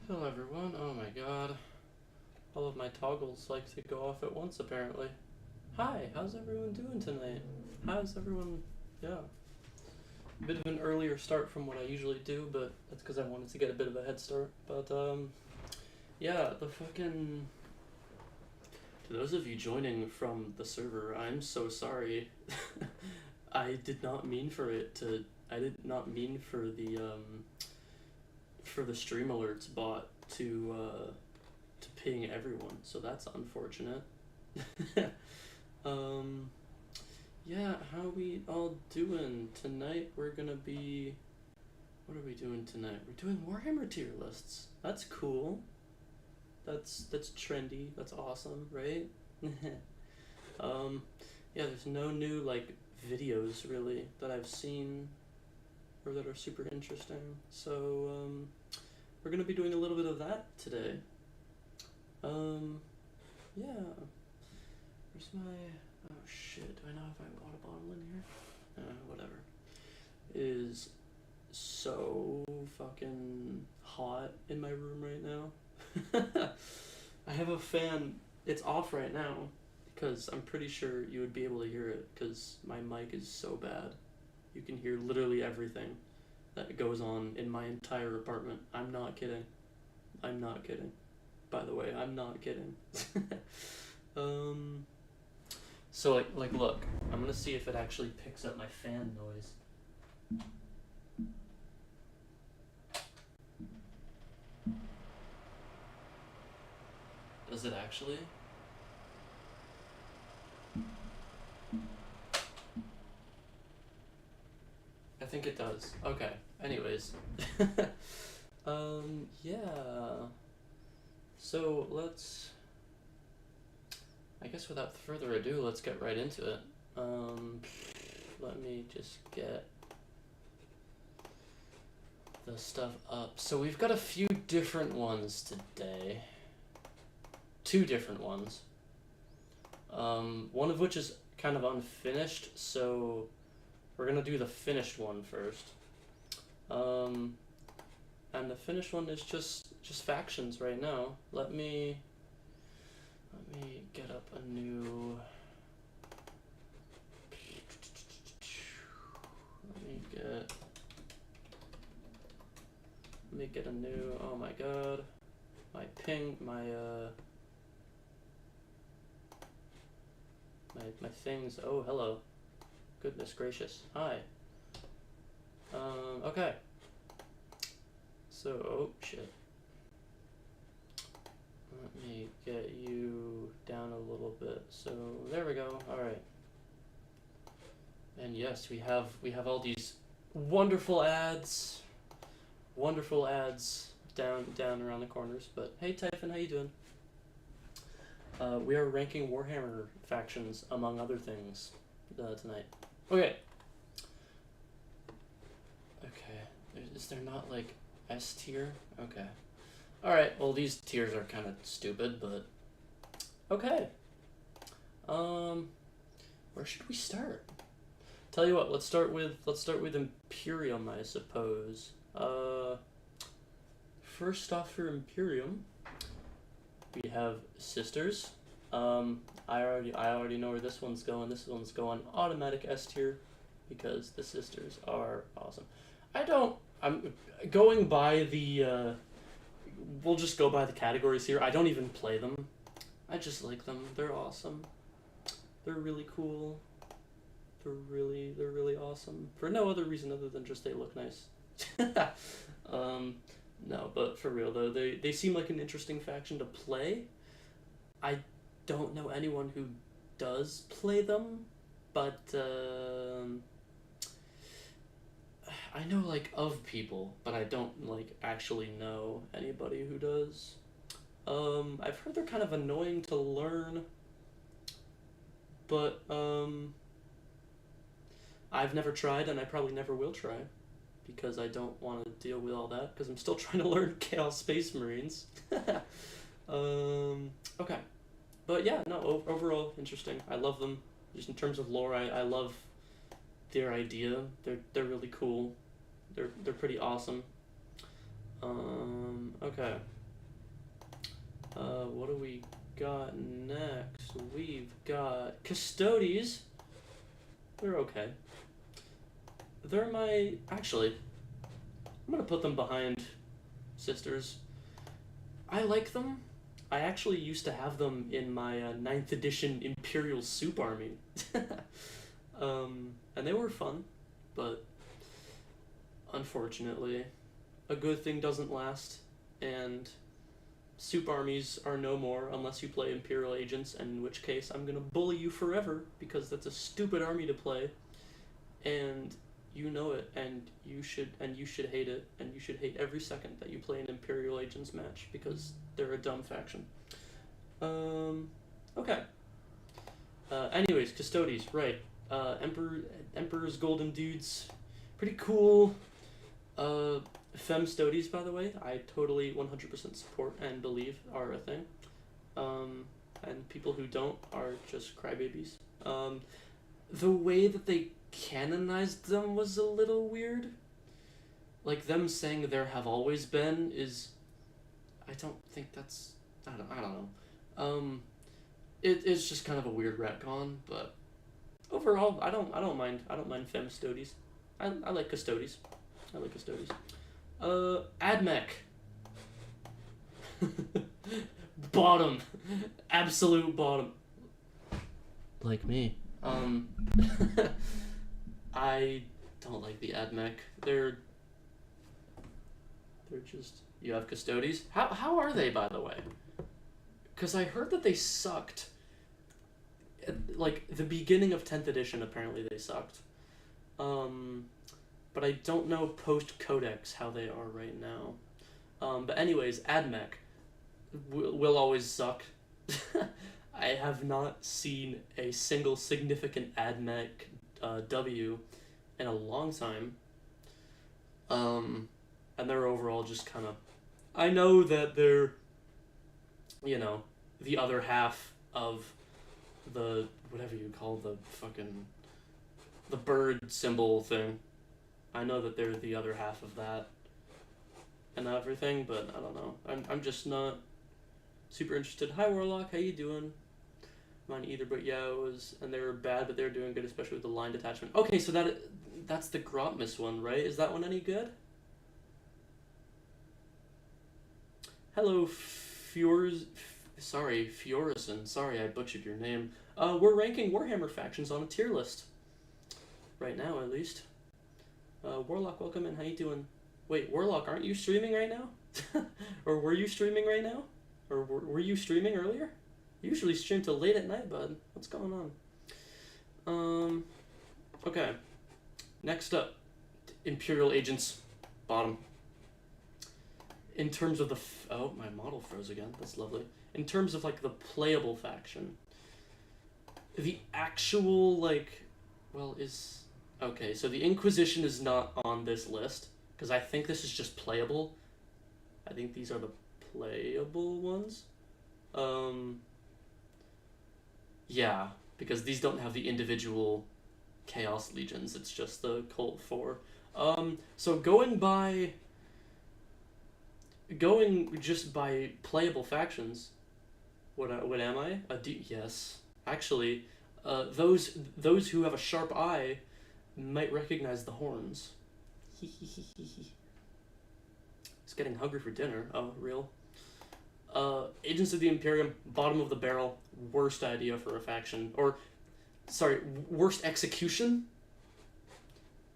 Hello everyone, oh my god. All of my toggles like to go off at once apparently. Hi, how's everyone doing tonight? How's everyone, yeah. A bit of an earlier start from what I usually do, but that's because I wanted to get a bit of a head start. But yeah, the fucking... To those of you joining from the server, I'm so sorry. I did not mean for it to, I did not mean for the stream alerts bot to ping everyone, so that's unfortunate. Yeah, how we all doing tonight? We're gonna be, what are we doing tonight? We're doing Warhammer tier lists. That's cool. That's trendy. That's awesome, right? Yeah, there's no new like videos really that I've seen or that are super interesting. So we're gonna be doing a little bit of that today. Yeah. Where's my, oh shit, do I know if I bought a bottle in here? Whatever. It is so fucking hot in my room right now. I have a fan, it's off right now because I'm pretty sure you would be able to hear it because my mic is so bad. You can hear literally everything that goes on in my entire apartment. I'm not kidding. I'm not kidding. By the way, I'm not kidding. So like look, I'm gonna see if it actually picks up my fan noise. Does it actually? I think it does. Okay. Anyways. Yeah. So let's, I guess without further ado, let's get right into it. Let me just get the stuff up. So we've got a few different ones today. 2 different ones. One of which is kind of unfinished, so we're gonna do the finished one first. And the finished one is just factions right now. Let me get up a new. Let me get a new. Oh my god, my ping, my things. Oh hello, goodness gracious. Hi. Okay. So, oh shit. Let me get you down a little bit. So there we go. All right. And yes, we have all these wonderful ads down around the corners. But hey, Typhon, how you doing? We are ranking Warhammer factions among other things tonight. Okay. Okay. Is there not like S tier? Okay. Alright, well these tiers are kind of stupid, but okay. Where should we start? Tell you what, let's start with Imperium, I suppose. First off for Imperium, we have Sisters. I already know where this one's going. This one's going automatic S tier because the Sisters are awesome. I'm going by the, we'll just go by the categories here. I don't even play them. I just like them. They're awesome. They're really cool. They're really awesome. For no other reason other than just they look nice. No, but for real though, they seem like an interesting faction to play. I don't know anyone who does play them, but I know like of people, but I don't like actually know anybody who does. I've heard they're kind of annoying to learn, but I've never tried and I probably never will try because I don't want to deal with all that because I'm still trying to learn Chaos Space Marines. Okay. But yeah, no, overall interesting. I love them. Just in terms of lore, I love their idea. They're really cool. They're pretty awesome. Okay. What do we got next? We've got Custodes. They're okay. They're my... Actually, I'm gonna put them behind Sisters. I like them. I actually used to have them in my 9th edition Imperial Soup Army. And they were fun, but unfortunately, a good thing doesn't last, and soup armies are no more unless you play Imperial Agents, and in which case I'm gonna bully you forever, because that's a stupid army to play, and you know it, and you should hate it, and you should hate every second that you play an Imperial Agents match, because they're a dumb faction. Okay. Anyways, Custodes, right. Emperor's Golden Dudes, pretty cool. Femstodes, by the way, I totally 100% support and believe are a thing. And people who don't are just crybabies. The way that they canonized them was a little weird. Like, them saying there have always been is... I don't think that's... I don't know. It's just kind of a weird retcon, but overall, I don't mind Femstodes. I like Custodes. I like Custodes. Admech. Bottom. Absolute bottom. Like me. I don't like the Admech. They're just... You have Custodes? How are they, by the way? Because I heard that they sucked. Like, the beginning of 10th edition, apparently they sucked. But I don't know post-Codex how they are right now. But anyways, Admech will always suck. I have not seen a single significant Admech W in a long time. And they're overall just kind of... I know that they're, you know, the other half of the, whatever you call the fucking, the bird symbol thing. I know that they're the other half of that and everything, but I don't know. I'm just not super interested. Hi Warlock, how you doing? Mine either, but yeah, it was, and they were bad, but they were doing good, especially with the line detachment. Okay, so that's the Grotmus one, right? Is that one any good? Hello, Fiorison. Sorry, I butchered your name. We're ranking Warhammer factions on a tier list. Right now, at least. Warlock, welcome in. How you doing? Wait, Warlock, aren't you streaming right now? Or were you streaming right now? Or were you streaming earlier? You usually stream till late at night, bud. What's going on? Okay. Next up, Imperial Agents, bottom. In terms of the... oh, my model froze again. That's lovely. In terms of, like, the playable faction, the actual, like... well, is... okay, so the Inquisition is not on this list, because I think this is just playable. I think these are the playable ones. Yeah, because these don't have the individual Chaos Legions. It's just the Cult 4. So going just by playable factions, what am I? Yes. Actually, those who have a sharp eye might recognize the horns. He's getting hungry for dinner. Oh, real? Agents of the Imperium, bottom of the barrel, worst idea for a faction. Or, sorry, worst execution?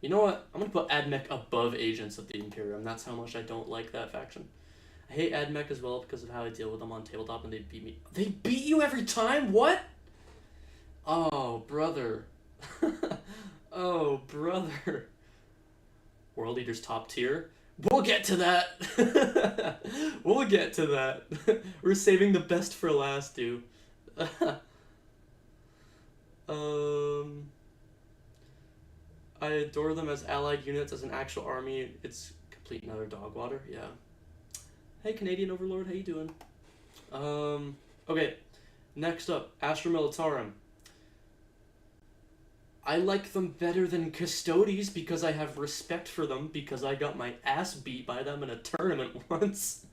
You know what? I'm gonna put Admech above Agents of the Imperium. That's how much I don't like that faction. I hate Admech as well because of how I deal with them on tabletop, and they beat me. They beat you every time? What? Oh, brother. Oh, brother. World Eater's top tier? We'll get to that. We'll get to that. We're saving the best for last, dude. I adore them as allied units. As an actual army, it's complete and utter dog water. Yeah. Hey, Canadian Overlord, how you doing? Okay. Next up, Astra Militarum. I like them better than Custodes because I have respect for them because I got my ass beat by them in a tournament once.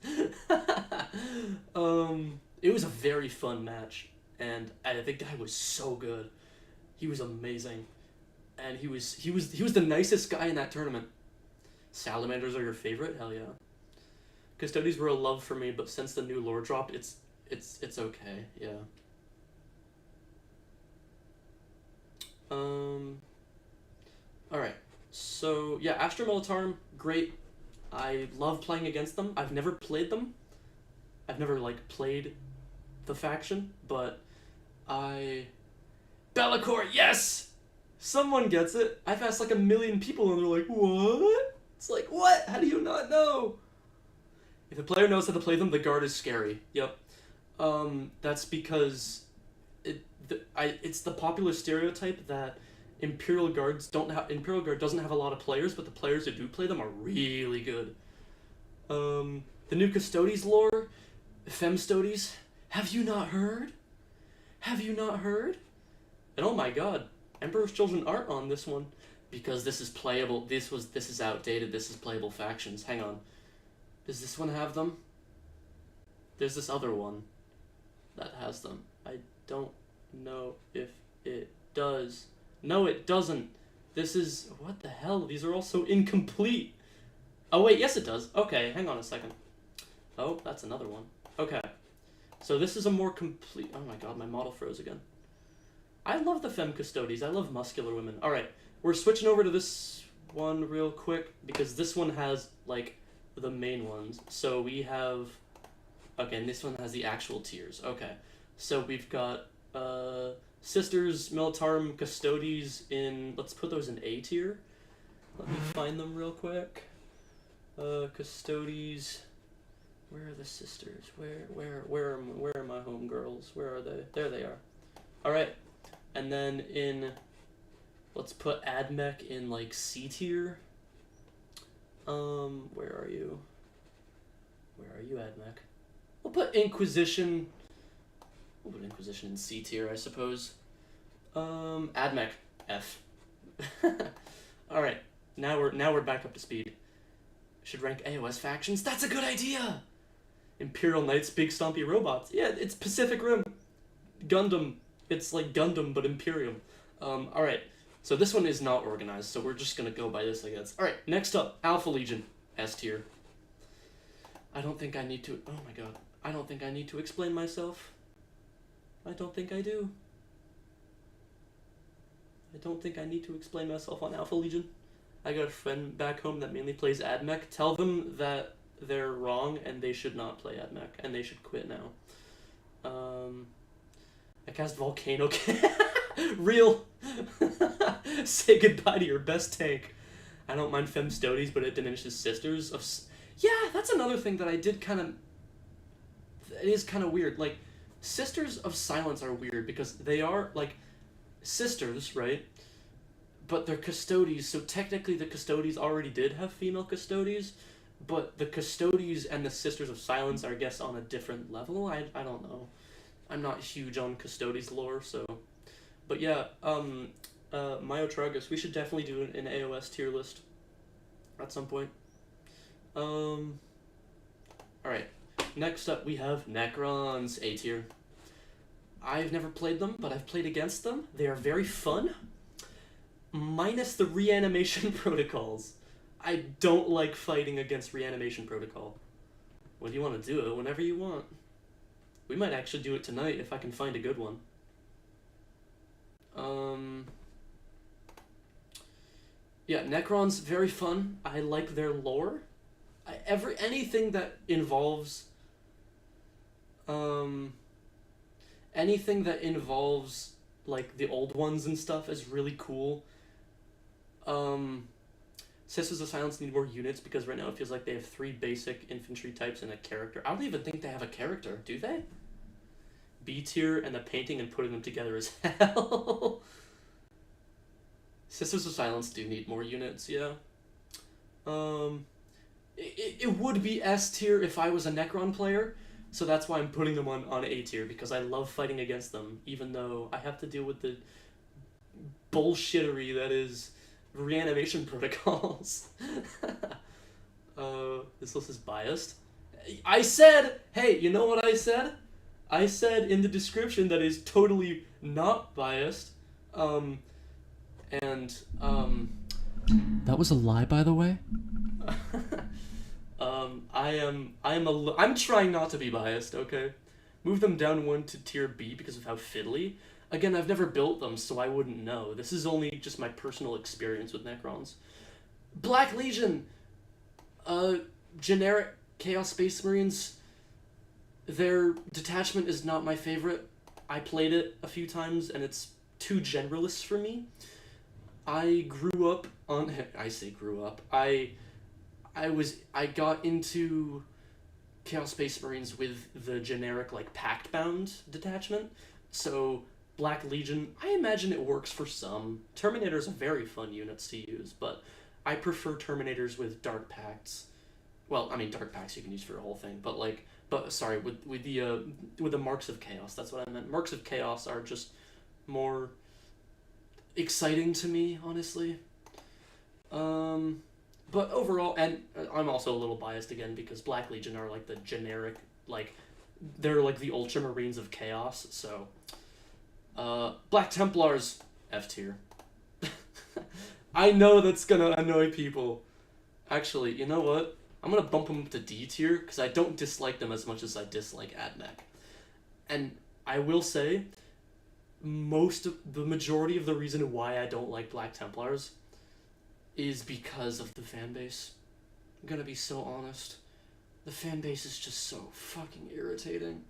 It was a very fun match, and the guy was so good. He was amazing, and he was the nicest guy in that tournament. Salamanders are your favorite? Hell yeah. Custodes were a love for me, but since the new lore dropped, it's okay. Yeah. Alright, so yeah, Astra Militarum, great. I love playing against them. I've never played them. I've never, like, played the faction, but Be'lakor, yes! Someone gets it. I've asked like 1 million people and they're like, what? It's like, what? How do you not know? If a player knows how to play them, the guard is scary. Yep. That's because it's the popular stereotype that Imperial Guard doesn't have a lot of players, but the players who do play them are really good. The new Custodes lore, Femstodes, have you not heard? Have you not heard? And oh my god, Emperor's Children aren't on this one because this is playable. This is outdated. This is playable factions. Hang on. Does this one have them? There's this other one that has them. I don't know if it does. No, it doesn't. This is... What the hell? These are all so incomplete. Oh, wait. Yes, it does. Okay, hang on a second. Oh, that's another one. Okay. So this is a more complete... Oh my god, my model froze again. I love the Femme Custodes. I love muscular women. Alright, we're switching over to this one real quick because this one has, like, the main ones. So we have... Okay, and this one has the actual tiers. Okay. So we've got Sisters, Militarum, Custodes in... Let's put those in A tier. Let me find them real quick. Custodes... Where are the sisters? Where are my homegirls? Where are they? There they are. Alright. And then in... Let's put Admech in, like, C tier. Where are you? Where are you, Admech? We'll put Inquisition... We'll put Inquisition in C tier, I suppose. Admech, F. Alright. Now we're back up to speed. Should rank AOS factions? That's a good idea! Imperial Knights, big stompy robots. Yeah, it's Pacific Rim. Gundam. It's like Gundam, but Imperium. Alright. So this one is not organized, so we're just gonna go by this, I guess. Alright, next up, Alpha Legion. S tier. I don't think I need to... Oh my god. I don't think I need to explain myself. I don't think I do. I don't think I need to explain myself on Alpha Legion. I got a friend back home that mainly plays Admech. Tell them that they're wrong and they should not play Admech and they should quit now. I cast Volcano. Real. Say goodbye to your best tank. I don't mind Femstodes, but it diminishes Sisters of... Yeah, that's another thing that I did kind of... It is kind of weird. Like, Sisters of Silence are weird because they are, like, sisters, right? But they're Custodes, so technically the Custodes already did have female Custodes, but the Custodes and the Sisters of Silence are, I guess, on a different level. I don't know. I'm not huge on Custodes lore, so... But yeah, Myotragus, we should definitely do an AOS tier list at some point. Alright, next up we have Necrons, A tier. I've never played them, but I've played against them. They are very fun. Minus the reanimation protocols. I don't like fighting against reanimation protocol. When you want to do it, whenever you want. We might actually do it tonight if I can find a good one. Yeah, Necrons, very fun. I like their lore. Anything that involves... anything that involves, like, the old ones and stuff is really cool. Sisters of Silence need more units because right now it feels like they have 3 basic infantry types and a character. I don't even think they have a character, do they? B tier and the painting and putting them together is hell. Sisters of Silence do need more units, yeah. It would be S tier if I was a Necron player, so that's why I'm putting them on A tier, because I love fighting against them, even though I have to deal with the bullshittery that is reanimation protocols. This list is biased. I said, hey, you know what I said? I said in the description that is totally not biased. That was a lie, by the way. I'm trying not to be biased, okay? Move them down one to tier B because of how fiddly. Again, I've never built them, so I wouldn't know. This is only just my personal experience with Necrons. Black Legion! Generic Chaos Space Marines. Their detachment is not my favorite. I played it a few times, and it's too generalist for me. I grew up on... I say grew up. I got into Chaos Space Marines with the generic, like, Pact-bound detachment. So, Black Legion, I imagine it works for some. Terminators are very fun units to use, but I prefer Terminators with Dark Pacts. Well, I mean, Dark Pacts you can use for the whole thing, but, like... But, sorry, with the Marks of Chaos, that's what I meant. Marks of Chaos are just more exciting to me, honestly. But overall, and I'm also a little biased again because Black Legion are like the generic, like, they're like the Ultramarines of Chaos, so. Black Templars, F tier. I know that's gonna annoy people. Actually, you know what? I'm gonna bump them up to D tier because I don't dislike them as much as I dislike AdMech. And I will say, the majority of the reason why I don't like Black Templars is because of the fan base. I'm gonna be so honest. The fan base is just so fucking irritating.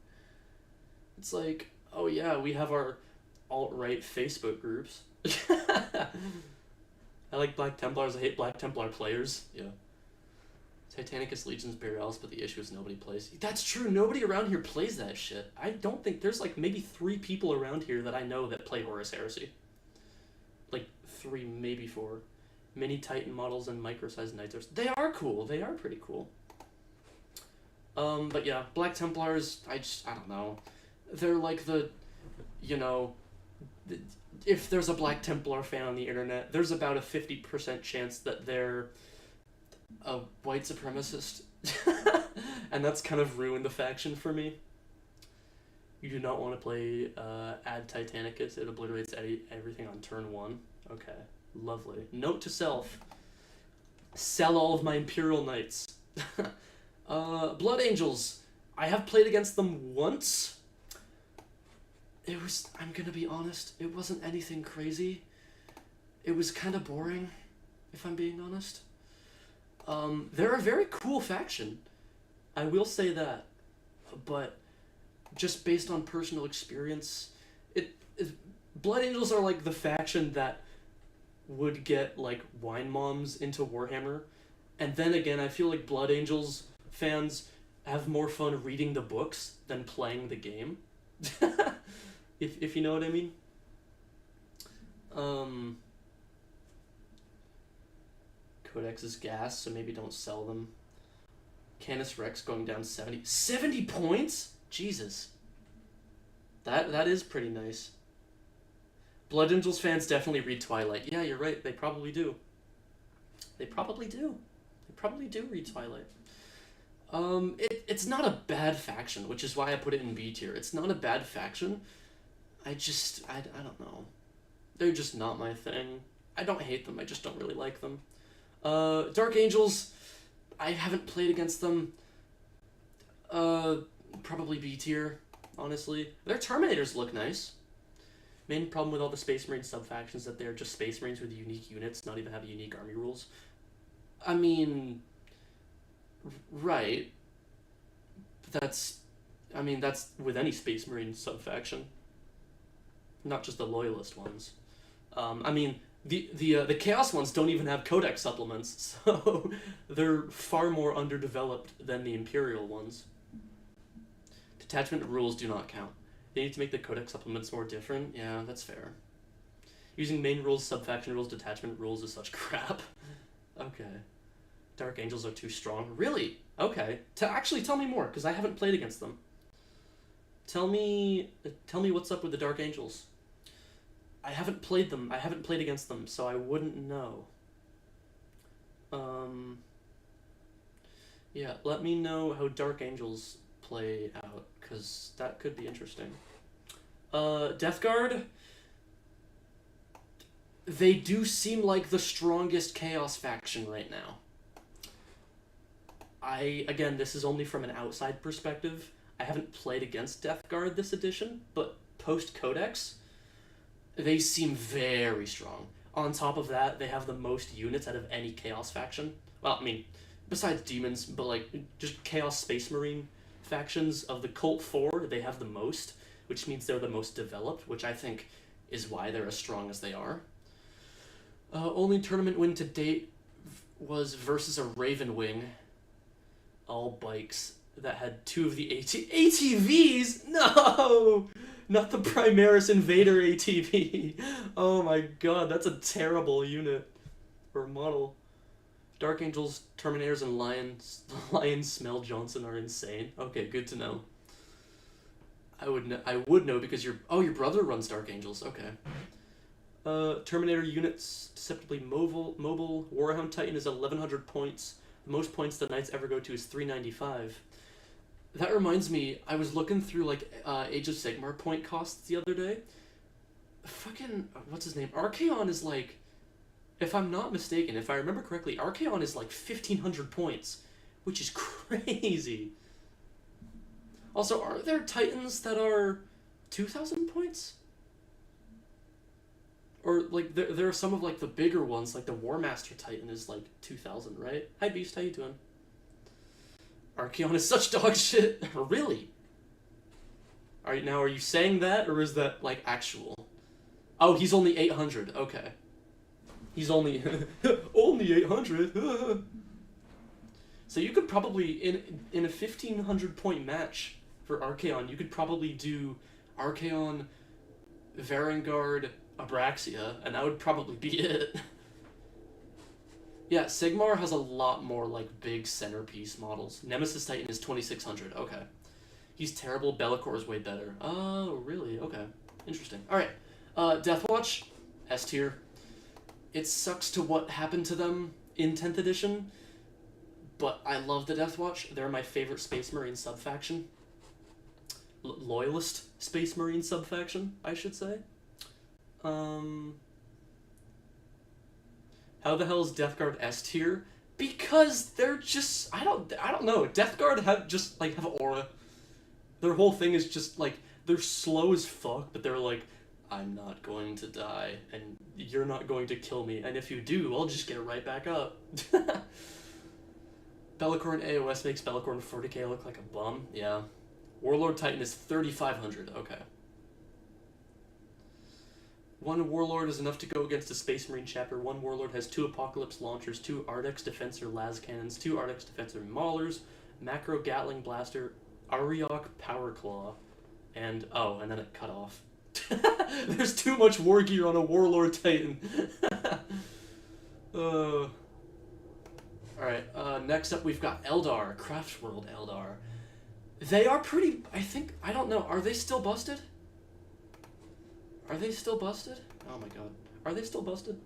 It's like, oh yeah, we have our alt-right Facebook groups. I like Black Templars, I hate Black Templar players. Yeah. Titanicus, Legions, Burials, but the issue is nobody plays. That's true, nobody around here plays that shit. I don't think, there's like maybe 3 people around here that I know that play Horus Heresy. Like 3, maybe 4. Mini Titan models and micro-sized Knights. They are cool, they are pretty cool. But yeah, Black Templars, I don't know. They're like the, you know, if there's a Black Templar fan on the internet, there's about a 50% chance that they're a white supremacist. And that's kind of ruined the faction for me. You do not want to play Ad Titanicus. It obliterates everything on turn 1. Okay, lovely. Note to self. Sell all of my Imperial Knights. Blood Angels. I have played against them once. It was, I'm gonna be honest, it wasn't anything crazy. It was kind of boring, if I'm being honest. They're a very cool faction. I will say that. But just based on personal experience, Blood Angels are like the faction that would get like wine moms into Warhammer. And then again, I feel like Blood Angels fans have more fun reading the books than playing the game. if you know what I mean. Codex is gas, so maybe don't sell them. Canis Rex going down 70 points? Jesus. That is pretty nice. Blood Angels fans definitely read Twilight. Yeah, you're right, they probably do. They probably do read Twilight. It's not a bad faction, which is why I put it in B tier. It's not a bad faction. I don't know. They're just not my thing. I don't hate them, I just don't really like them. Dark Angels, I haven't played against them. Probably B tier, honestly. Their Terminators look nice. Main problem with all the Space Marine sub-factions that they're just Space Marines with unique units, not even have unique army rules. I mean, right. That's with any Space Marine sub-faction. Not just the Loyalist ones. I mean, the Chaos ones don't even have Codex supplements, so they're far more underdeveloped than the Imperial ones. Detachment rules do not count. They need to make the Codex supplements more different. Yeah, that's fair. Using main rules, sub-faction rules, detachment rules is such crap. Okay. Dark Angels are too strong. Really? Okay. Actually, tell me more, because I haven't played against them. Tell me what's up with the Dark Angels. I haven't played them. I haven't played against them, so I wouldn't know. Yeah, let me know how Dark Angels play out, because that could be interesting. Death Guard, they do seem like the strongest Chaos faction right now. Again, this is only from an outside perspective. I haven't played against Death Guard this edition, but post-Codex, they seem very strong. On top of that, they have the most units out of any Chaos faction. Well, I mean, besides demons, but like, just Chaos Space Marine factions of the Cult 4, they have the most, which means they're the most developed, which I think is why they're as strong as they are. Only tournament win to date was versus a Raven Wing, all bikes, that had 2 of the ATVs? No! Not the Primaris Invader ATV. Oh my god, that's a terrible unit. Or model. Dark Angels, Terminators, and Lions. Lion Smell Johnson are insane. Okay, good to know. I would know because your brother runs Dark Angels. Okay. Terminator units deceptively mobile. Warhound Titan is 1100 points. The most points the Knights ever go to is 395. That reminds me, I was looking through like Age of Sigmar point costs the other day. Fucking what's his name? Archaon is like, if I'm not mistaken, if I remember correctly, Archaon is like 1500 points, which is crazy. Also, are there Titans that are 2000 points? Or like there are some of like the bigger ones, like the War Master Titan is like 2000, right? Hi Beast, how you doing? Archaon is such dog shit. Really? Are you saying that, or is that like actual? Oh, he's only 800. Okay. He's only only 800. So you could probably in a 1500 point match for Archaon, you could probably do Archaon, Varangard, Abraxia, and that would probably be it. Yeah, Sigmar has a lot more like big centerpiece models. Nemesis Titan is 2600. Okay. He's terrible. Bellicor is way better. Oh, really? Okay. Interesting. Alright. Deathwatch, S tier. It sucks to what happened to them in 10th edition, but I love the Deathwatch. They're my favorite Space Marine subfaction. Loyalist Space Marine subfaction, I should say. How the hell is Death Guard S tier? Because they're just I don't know. Death Guard have aura. Their whole thing is just like they're slow as fuck, but they're like, I'm not going to die, and you're not going to kill me, and if you do, I'll just get right back up. Bellicor and AOS makes Bellicor and 40k look like a bum. Yeah. Warlord Titan is 3500. Okay. One Warlord is enough to go against a Space Marine chapter. One Warlord has 2 Apocalypse launchers, 2 Ardex Defensor las cannons, 2 Ardex Defensor maulers, Macro Gatling blaster, Ariok Power Claw, and then it cut off. There's too much war gear on a Warlord Titan. Alright, next up we've got Eldar, Craftworld Eldar. They are pretty, I don't know, are they still busted? Are they still busted? Oh my god. Are they still busted?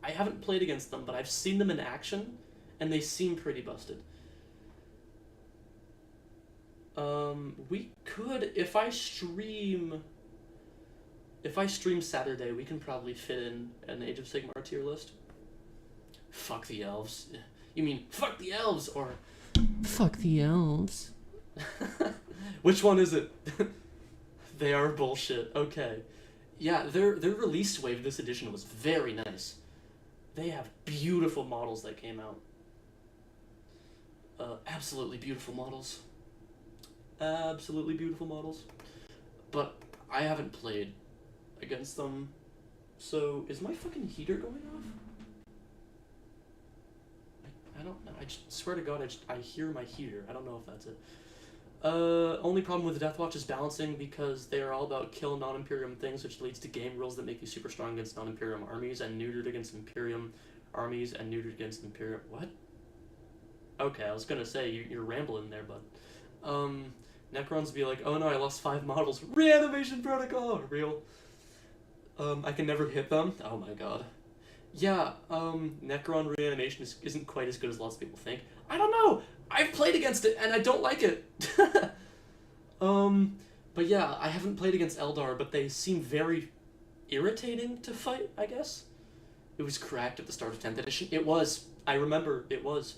I haven't played against them, but I've seen them in action, and they seem pretty busted. We could, if I stream Saturday, we can probably fit in an Age of Sigmar tier list. Fuck the elves. You mean, fuck the elves, or fuck the elves? Which one is it? They are bullshit. Okay. Yeah, their release wave this edition was very nice. They have beautiful models that came out. Absolutely beautiful models. Absolutely beautiful models. But I haven't played against them. So, is my fucking heater going off? I don't know. I just swear to God, I hear my heater. I don't know if that's it. Only problem with the Deathwatch is balancing, because they are all about kill non-Imperium things, which leads to game rules that make you super strong against non-Imperium armies, and neutered against Imperium armies, and neutered against Imperium... What? Okay, I was gonna say, you're rambling there, but... Necrons be like, oh no, I lost 5 models. Reanimation protocol! Real. I can never hit them. Oh my god. Yeah, Necron reanimation isn't quite as good as lots of people think. I don't know! I've played against it, and I don't like it! But yeah, I haven't played against Eldar, but they seem very irritating to fight, I guess. It was cracked at the start of 10th edition. It was. I remember, it was.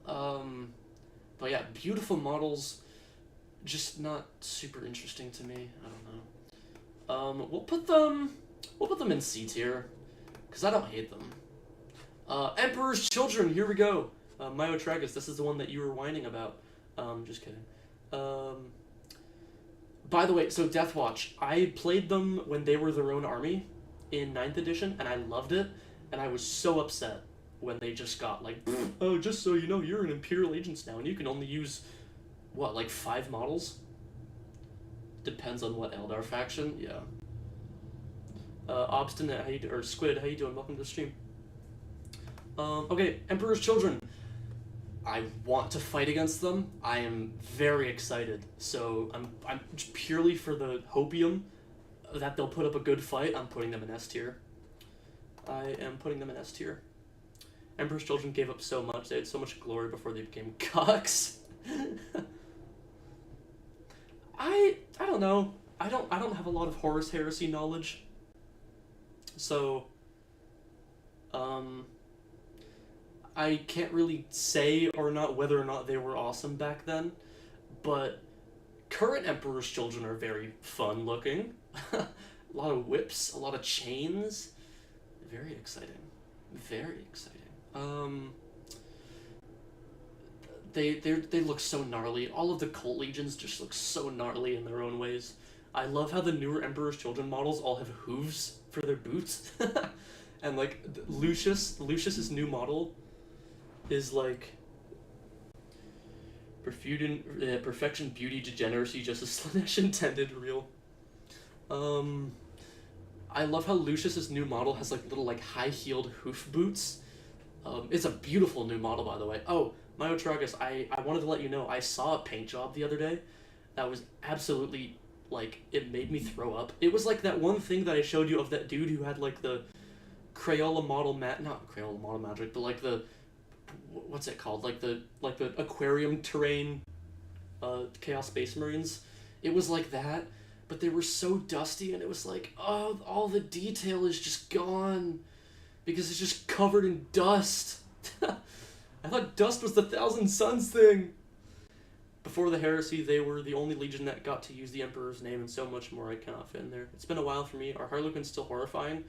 But yeah, beautiful models, just not super interesting to me. I don't know. We'll put them in C tier, because I don't hate them. Emperor's Children, here we go. Myotragus, this is the one that you were whining about. Just kidding. By the way, so Deathwatch, I played them when they were their own army in 9th edition, and I loved it, and I was so upset when they just got like, oh, just so you know, you're an Imperial Agents now, and you can only use, what, like 5 models? Depends on what Eldar faction, yeah. Obstinate, or Squid, how you doing? Welcome to the stream. Okay, Emperor's Children. I want to fight against them. I am very excited. So I'm purely for the hopium that they'll put up a good fight. I'm putting them in S tier. I am putting them in S tier. Emperor's Children gave up so much. They had so much glory before they became cocks. I don't know. I don't have a lot of Horus Heresy knowledge. So I can't really say or not whether or not they were awesome back then, but current Emperor's Children are very fun looking. A lot of whips, a lot of chains. Very exciting. Very exciting. They look so gnarly. All of the cult legions just look so gnarly in their own ways. I love how the newer Emperor's Children models all have hooves for their boots. And like Lucius's new model is like perfection, beauty, degeneracy, just as Slanesh intended, real. I love how Lucius's new model has like little like high-heeled hoof boots. It's a beautiful new model, by the way. Oh, Myotragus, I wanted to let you know, I saw a paint job the other day that was absolutely, like, it made me throw up. It was like that one thing that I showed you of that dude who had like the Crayola model not Crayola model magic, but like the, what's it called? Like the aquarium terrain, Chaos Space Marines. It was like that, but they were so dusty, and it was like, oh, all the detail is just gone because it's just covered in dust. I thought dust was the Thousand Suns thing. Before the heresy, they were the only legion that got to use the Emperor's name, and so much more I cannot fit in there. It's been a while for me. Are Harlequins still horrifying?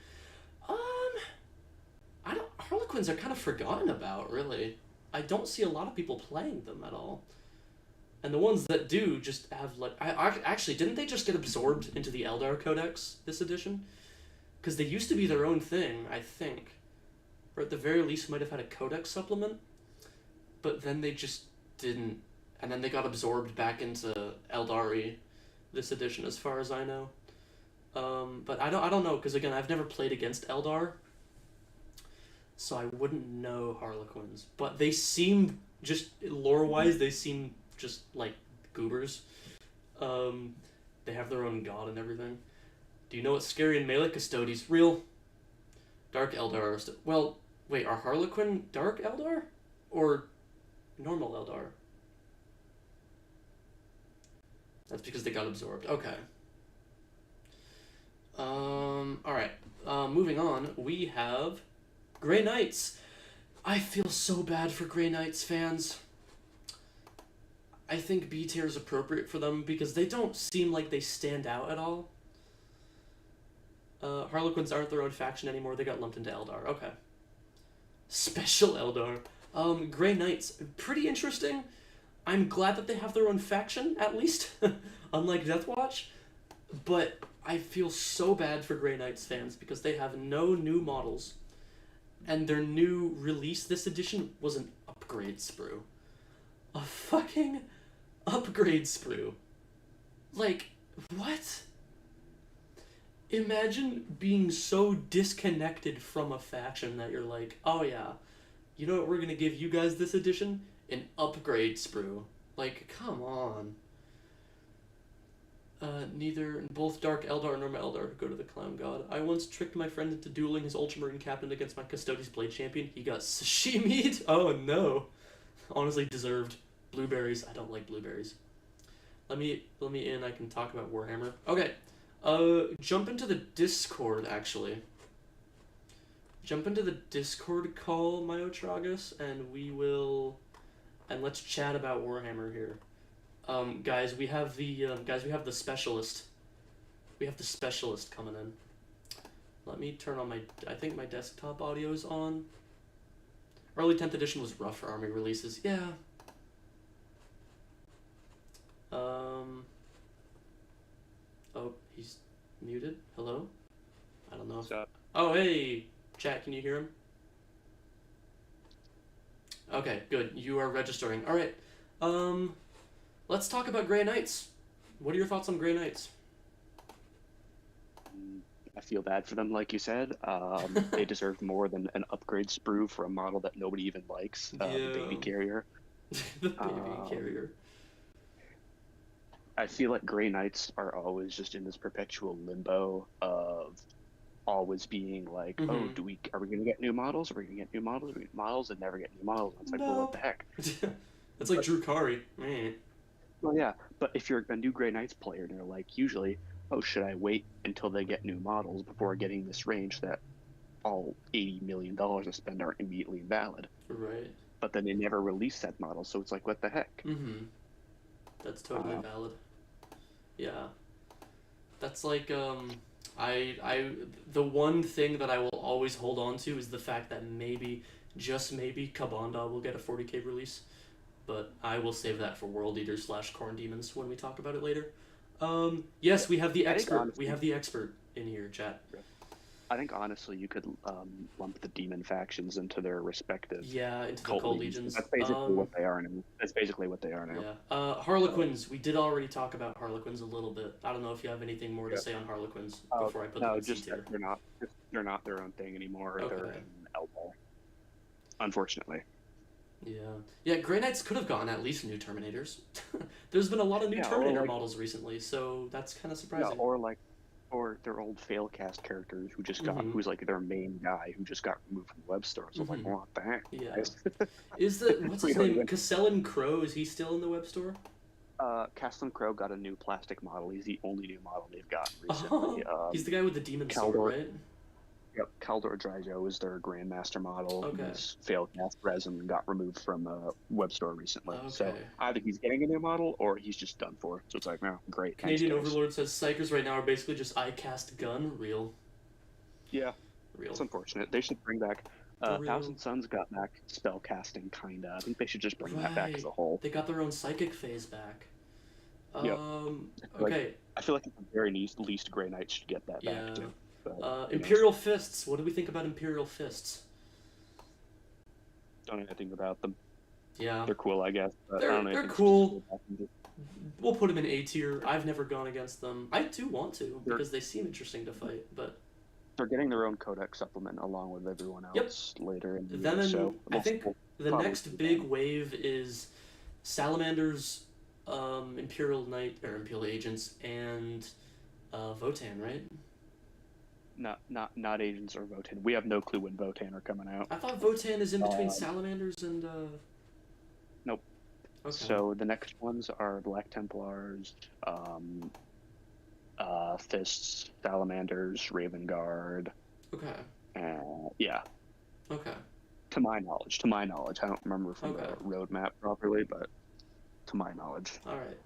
Harlequins are kind of forgotten about, really. I don't see a lot of people playing them at all. And the ones that do just have, like... Actually, didn't they just get absorbed into the Eldar Codex this edition? Because they used to be their own thing, I think. Or at the very least might have had a Codex supplement. But then they just didn't. And then they got absorbed back into Eldari this edition, as far as I know. But I don't know, because again, I've never played against Eldar. So I wouldn't know Harlequins. But they seem, just lore-wise, they seem just like goobers. They have their own god and everything. Do you know what's scary in Melee Custodes? Real. Dark Eldar. Well, wait, are Harlequin Dark Eldar? Or normal Eldar? That's because they got absorbed. Okay. Alright. Moving on, we have Grey Knights. I feel so bad for Grey Knights fans. I think B tier is appropriate for them because they don't seem like they stand out at all. Harlequins aren't their own faction anymore. They got lumped into Eldar. Okay. Special Eldar. Grey Knights. Pretty interesting. I'm glad that they have their own faction, at least. Unlike Deathwatch. But I feel so bad for Grey Knights fans because they have no new models. And their new release this edition was an upgrade sprue. A fucking upgrade sprue. Like, what? Imagine being so disconnected from a faction that you're like, oh yeah, you know what we're gonna give you guys this edition? An upgrade sprue. Like, come on. Neither. Both Dark Eldar and Normal Eldar go to the Clown God. I once tricked my friend into dueling his Ultramarine captain against my Custodes Blade champion. He got sashimi'd. Oh no. Honestly deserved. Blueberries. I don't like blueberries. Let me in. I can talk about Warhammer. Okay. Jump into the Discord, actually. Jump into the Discord call, Myotragus, and we will... And let's chat about Warhammer here. Guys, we have the specialist. We have the specialist coming in. Let me turn on I think my desktop audio's on. Early 10th edition was rough for army releases. Yeah. Oh, he's muted. Hello? I don't know. What's up? Oh, hey! Chat, can you hear him? Okay, good. You are registering. Alright. Let's talk about Grey Knights. What are your thoughts on Grey Knights? I feel bad for them, like you said. They deserve more than an upgrade sprue for a model that nobody even likes. The baby carrier. The baby carrier. I feel like Grey Knights are always just in this perpetual limbo of always being like, oh, are we gonna get new models? Are we gonna get new models? Are we gonna get models and never get new models? And it's like, well, what the heck? That's like Drew Carey. Man. Well, yeah, but if you're a new Grey Knights player and you're like, usually, oh, should I wait until they get new models before getting this range that all $80 million I spend aren't immediately invalid? Right. But then they never release that model, so it's like, what the heck? Mm-hmm. That's totally valid. Yeah. That's like, the one thing that I will always hold on to is the fact that maybe, just maybe, Kabanda will get a 40k release. But I will save that for World Eaters / Corn Demons when we talk about it later. Yes, we have the expert. Honestly, we have the expert in here, chat. I think honestly, you could lump the demon factions into their respective into the cult legions. That's basically what they are now. That's basically what they are now. Yeah. Harlequins. We did already talk about Harlequins a little bit. I don't know if you have anything more to say on Harlequins before I put them in C tier. They're not their own thing anymore. Okay. They're in Eldar. Unfortunately. Yeah, Grey Knights could have gotten at least new Terminators. There's been a lot of new Terminator models recently, so that's kind of surprising. Yeah, or their old failcast characters who just got, who's like their main guy who just got removed from the web store. So like, what the heck? Yeah. What's his name? Castellan Crow, is he still in the web store? Castellan Crow got a new plastic model. He's the only new model they've gotten recently. He's the guy with the demon sword, right? Yep, Kaldor Dryjo is their Grandmaster model. Okay. His failcast resin got removed from web store recently. Okay. So either he's getting a new model or he's just done for. So it's like, no, great. Canadian Overlord says Psychers right now are basically just iCast gun. Real. Yeah. Real. It's unfortunate. They should bring back... Thousand Suns got back spell casting, kinda. I think they should just bring that back as a whole. They got their own psychic phase back. Yep. Okay. I feel like at the very least Grey Knights should get that back too. But, Imperial Fists. What do we think about Imperial Fists? Don't know anything about them. Yeah. They're cool, I guess. But they're cool. We'll put them in A tier. I've never gone against them. I do want to, because they seem interesting to fight, but... They're getting their own codex supplement along with everyone else later in the year. Then so I think the next big wave is Salamanders, Imperial Knight, or Imperial Agents, and Votann, right? Not Agents or Votann. We have no clue when Votann are coming out. I thought Votann is in between Salamanders and... Nope. Okay. So the next ones are Black Templars, Fists, Salamanders, Raven Guard. Okay. Yeah. Okay. To my knowledge. I don't remember from the roadmap properly, but to my knowledge. Alright.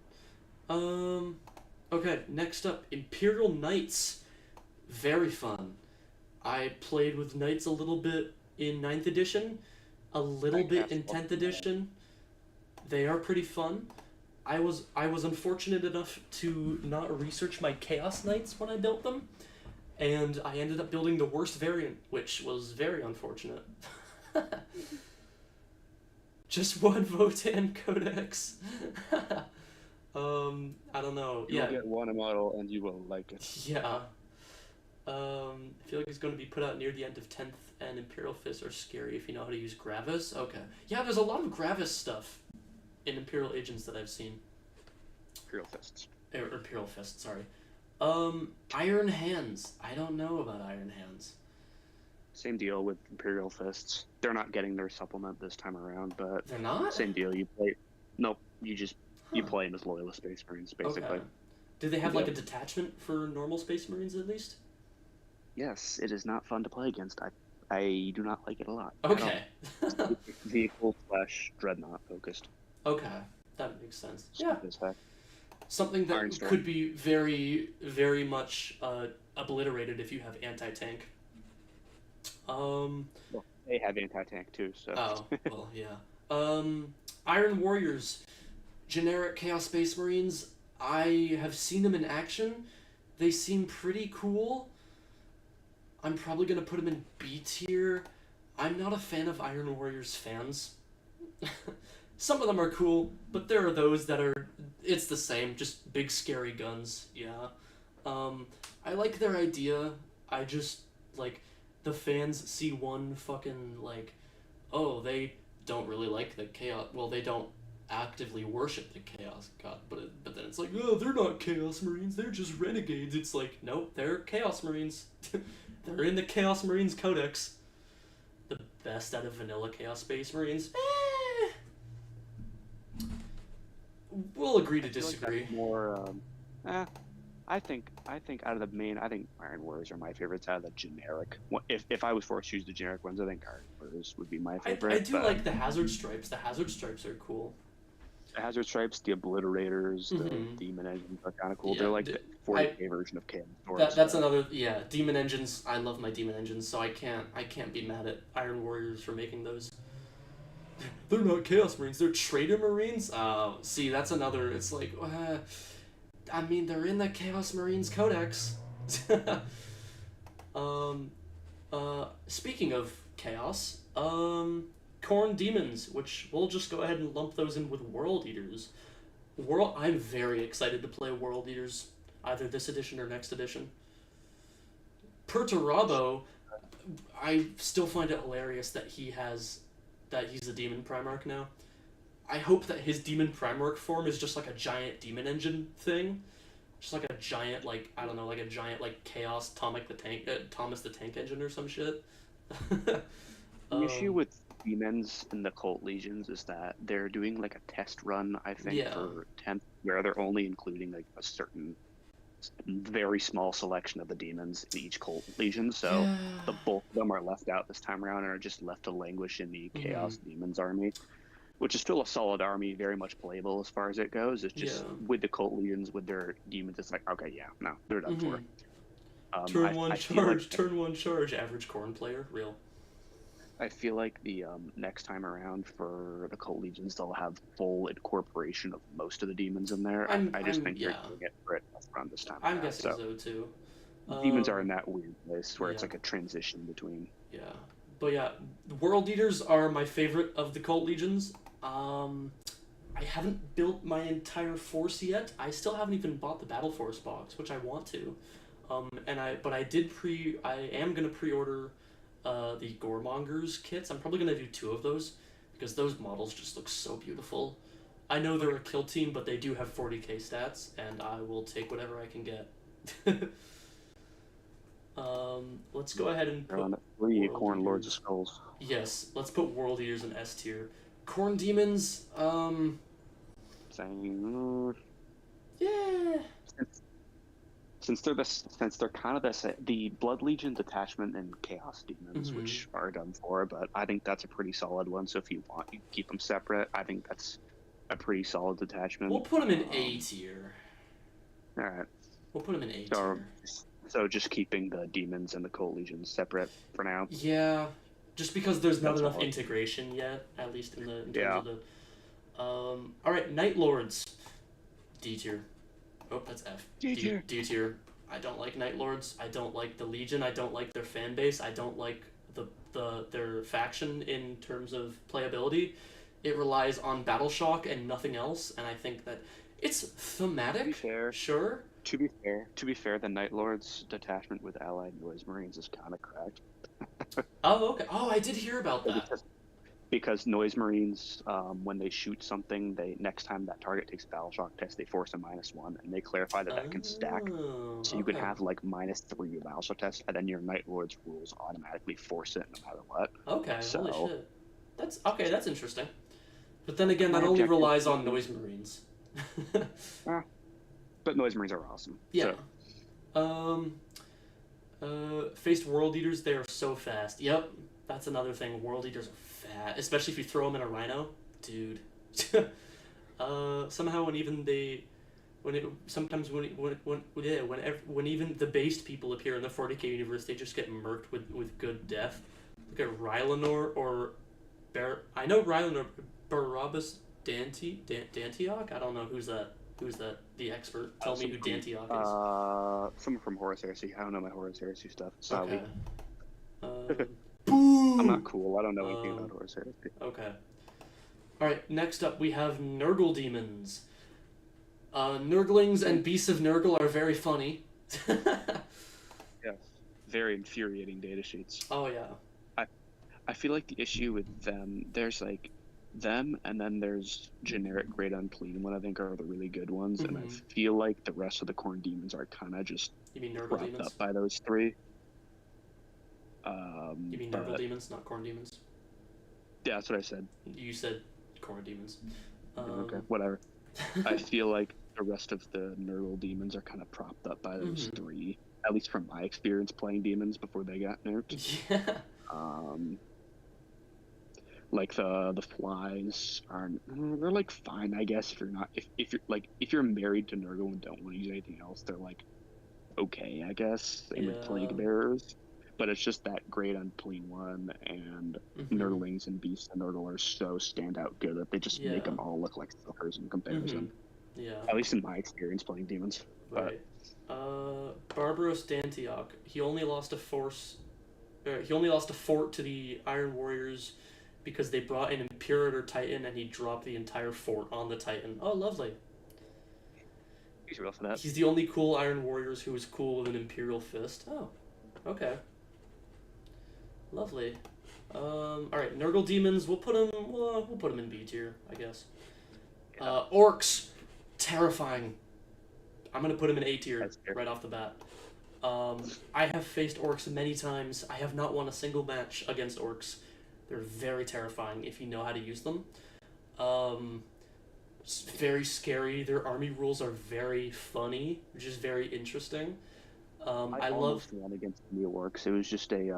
Okay, next up, Imperial Knights. Very fun. I played with Knights a little bit in 9th edition, a little bit in 10th edition. They are pretty fun. I was unfortunate enough to not research my Chaos Knights when I built them, and I ended up building the worst variant, which was very unfortunate. Just one Votann Codex. I don't know. You will get one model and you will like it. Yeah. I feel like it's going to be put out near the end of 10th, and Imperial Fists are scary if you know how to use Gravis. Okay. Yeah, there's a lot of Gravis stuff in Imperial Agents that I've seen. Imperial Fists. Imperial Fist, sorry. Iron Hands. I don't know about Iron Hands. Same deal with Imperial Fists. They're not getting their supplement this time around, but They're not? same deal. You play. Nope. You Huh. play them as Loyalist Space Marines, basically. Okay. Do they have like a detachment for normal Space Marines at least? Yes, it is not fun to play against. I do not like it a lot. Okay. Vehicle / dreadnought focused. Okay, that makes sense. Yeah. Something that could be very, very much obliterated if you have anti-tank. Well, they have anti-tank too, so. Oh, well, yeah. Iron Warriors, generic Chaos Space Marines. I have seen them in action. They seem pretty cool. I'm probably going to put them in B tier. I'm not a fan of Iron Warriors fans. Some of them are cool, but there are those that are... It's the same, just big scary guns, yeah. I like their idea. I just, like, the fans see one fucking, like, oh, they don't really like the Chaos... Well, they don't actively worship the Chaos God, but then it's like, oh, they're not Chaos Marines, they're just renegades. It's like, nope, they're Chaos Marines. They're in the Chaos Marines Codex. The best out of vanilla Chaos Space Marines. We'll agree to disagree. Like more, I think out of the main, I think Iron Warriors are my favorites out of the generic. If I was forced to choose the generic ones, I think Iron Warriors would be my favorite. I do like the Hazard Stripes. The Hazard Stripes are cool. The Hazard Stripes, the Obliterators, the Demon Engines are kind of cool. Yeah, they're like the 40k version of Chaos. That's another, yeah. Demon Engines. I love my Demon Engines, so I can't be mad at Iron Warriors for making those. They're not Chaos Marines. They're Traitor Marines. See, that's another. It's like, I mean, they're in the Chaos Marines Codex. Speaking of Chaos, Khorne Demons, which we'll just go ahead and lump those in with World Eaters. I'm very excited to play World Eaters, either this edition or next edition. Perturabo, I still find it hilarious that he's a Demon Primarch now. I hope that his Demon Primarch form is just like a giant Demon Engine thing. Just like a giant, like, I don't know, like a giant, like, Chaos Thomas the Tank Engine or some shit. The issue with Demons in the Cult Legions is that they're doing, like, a test run, I think, for 10th, where they're only including, like, a certain very small selection of the demons in each Cult Legion, so the bulk of them are left out this time around and are just left to languish in the Chaos Demons army, which is still a solid army, very much playable as far as it goes. It's just with the Cult Legions, with their demons, it's like, okay, yeah, no, they're done for. Turn one charge, average Khorne player, real. I feel like the next time around for the Cult Legions, they'll have full incorporation of most of the demons in there. I just think they're doing it for it around this time. I'm guessing so too. Demons are in that weird place where it's like a transition between. Yeah, but yeah, World Eaters are my favorite of the Cult Legions. I haven't built my entire force yet. I still haven't even bought the Battle Force box, which I want to. I am gonna pre-order the Goremongers kits. I'm probably gonna do 2 of those because those models just look so beautiful. I know they're a kill team, but they do have 40k stats, and I will take whatever I can get. Let's go ahead and put 3 Khorne Lords of Skulls. Yes, let's put World Eaters in S tier. Khorne Demons, yeah. Since they're kind of the Blood Legion detachment and Chaos Demons, which are done for, but I think that's a pretty solid one. So if you want, you can keep them separate. I think that's a pretty solid detachment. We'll put them in A tier. All right. We'll put them in A tier. So just keeping the demons and the Cult Legions separate for now. Yeah, just because there's not enough integration yet, at least in terms of the. All right, Night Lords, D tier. Oh, that's F. D tier. I don't like Night Lords. I don't like the Legion. I don't like their fan base. I don't like their faction in terms of playability. It relies on battle shock and nothing else, and I think that it's thematic. To be fair, sure. To be fair, the Night Lords detachment with allied Noise Marines is kind of cracked. Oh, okay. Oh, I did hear about that. because noise marines, when they shoot something, they next time that target takes a battle shock test, they force a -1, and they clarify that that can stack. Oh, So you can okay. have like -3 battle shock test, and then your Night Lord's rules automatically force it no matter what. Okay, So, holy shit. That's okay. That's interesting. But then again, my that only objective- relies on noise marines. But noise marines are awesome. Yeah. So. Faced world eaters, they are so fast. Yep, that's another thing. World eaters are fast, especially if you throw them in a rhino, dude. Somehow when even when even the based people appear in the 40k universe, they just get murked with good death. Look at Rylanor or I know Rylanor, Barabbas Dantioch. I don't know who's that. Who's that? The expert. Tell me who Dantioch is. Someone from Horus Heresy. I don't know my Horus Heresy stuff. Okay. I'm not cool. I don't know anything about Horus Heresy. Okay. Alright, next up we have Nurgle demons. Nurglings and beasts of Nurgle are very funny. Yes. Very infuriating data sheets. Oh, yeah. I feel like the issue with them, there's like them, and then there's generic Great Unclean one, I think are the really good ones, and I feel like the rest of the Khorne demons are kind of just You mean Nurgle propped demons? up by those three. You mean Nurgle demons, not Khorne demons? Yeah, that's what I said. You said Khorne demons. Okay, whatever. I feel like the rest of the Nurgle demons are kind of propped up by those three, at least from my experience playing demons before they got nerfed. Yeah. Like the flies they're like fine, I guess, if you're married to Nurgle and don't want to use anything else, they're like okay, I guess. Same with plague bearers, but it's just that Great Unclean one and Nurglings and Beasts and Nurgle are so standout good that they just make them all look like suckers in comparison. Yeah. At least in my experience playing demons. Right. Barbaros Dantioch. He only lost a fort to the Iron Warriors because they brought an Imperator Titan and he dropped the entire fort on the Titan. Oh, lovely. He's real for that. He's the only cool Iron Warriors who is cool with an Imperial Fist. Oh, okay. Lovely. Alright, Nurgle Demons, we'll put them in B tier, I guess. Orcs, terrifying. I'm gonna put him in A tier right off the bat. I have faced orcs many times. I have not won a single match against orcs. They're very terrifying if you know how to use them. It's very scary. Their army rules are very funny, which is very interesting. I almost won against the new orcs. It was just I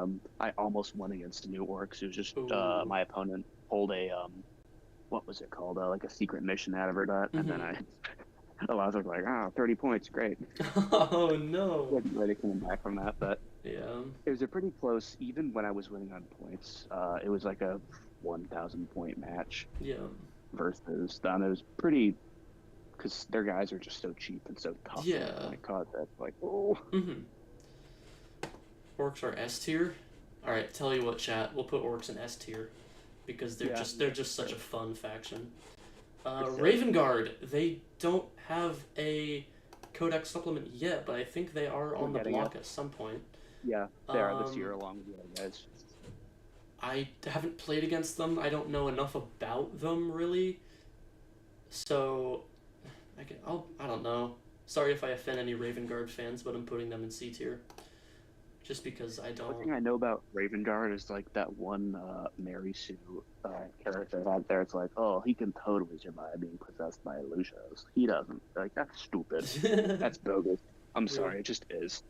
almost won against the new orcs. It was just my opponent pulled a what was it called? Like a secret mission out of her nut, and then I was like, 30 points, great. Oh no! I wasn't ready coming back from that, but yeah, it was a pretty close. Even when I was winning on points, it was like a 1,000 point match. Yeah. Versus them, it was pretty, because their guys are just so cheap and so tough. Yeah. I caught that like, oh. Orcs are S tier. All right, tell you what, chat. We'll put orcs in S tier because they're just such a fun faction. Raven Guard, they don't have a Codex supplement yet, but I think they are on the block at some point. Yeah, they are this year along with the other guys. I haven't played against them. I don't know enough about them, really. So, I don't know. Sorry if I offend any Raven Guard fans, but I'm putting them in C tier. Just because I don't... One thing I know about Raven Guard is, like, that one Mary Sue character out there. It's like, oh, he can totally survive being possessed by Lucios. He doesn't. Like, that's stupid. That's bogus. I'm sorry, it just is.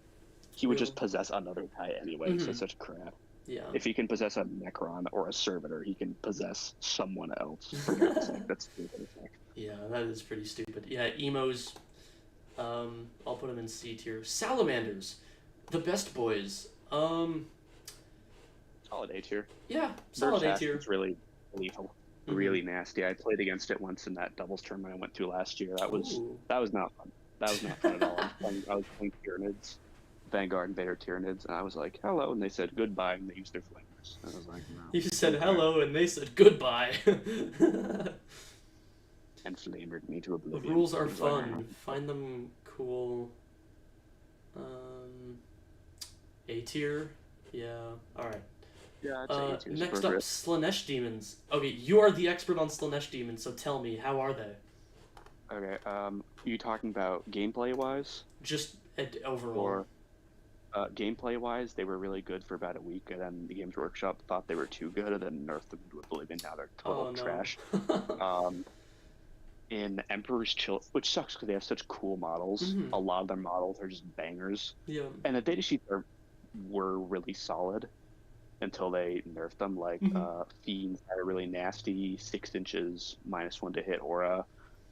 He would just possess another guy anyway, so such crap. Yeah. If he can possess a Necron or a Servitor, he can possess someone else. For God's sake, that's stupid. Yeah, that is pretty stupid. Yeah, emos, I'll put them in C tier. Salamanders, the best boys. Solid A tier. Yeah, solid A tier. It's really lethal, really nasty. I played against it once in that doubles tournament I went to last year. That was not fun. That was not fun at all. I was playing Tyranids. Vanguard Invader Tyranids, and I was like, hello, and they said goodbye, and they used their flamers. And I was like, no. You said hello, and they said goodbye. And flamered me to oblivion. The rules are fun. Find them cool. A tier? Yeah, alright. Yeah, I'd say A tier is Next up, appropriate. Slanesh demons. Okay, you are the expert on Slanesh demons, so tell me, how are they? Okay, you talking about gameplay wise, Just overall. or gameplay wise, they were really good for about a week, and then the Games Workshop thought they were too good, and then nerfed them into oblivion. Now they're total Oh no. trash. Um, in Emperor's Chill, which sucks because they have such cool models. Hmm. A lot of their models are just bangers, Yeah. and the datasheets were really solid until they nerfed them. Like Hmm. Fiends are really nasty, 6 inches, -1 to hit aura,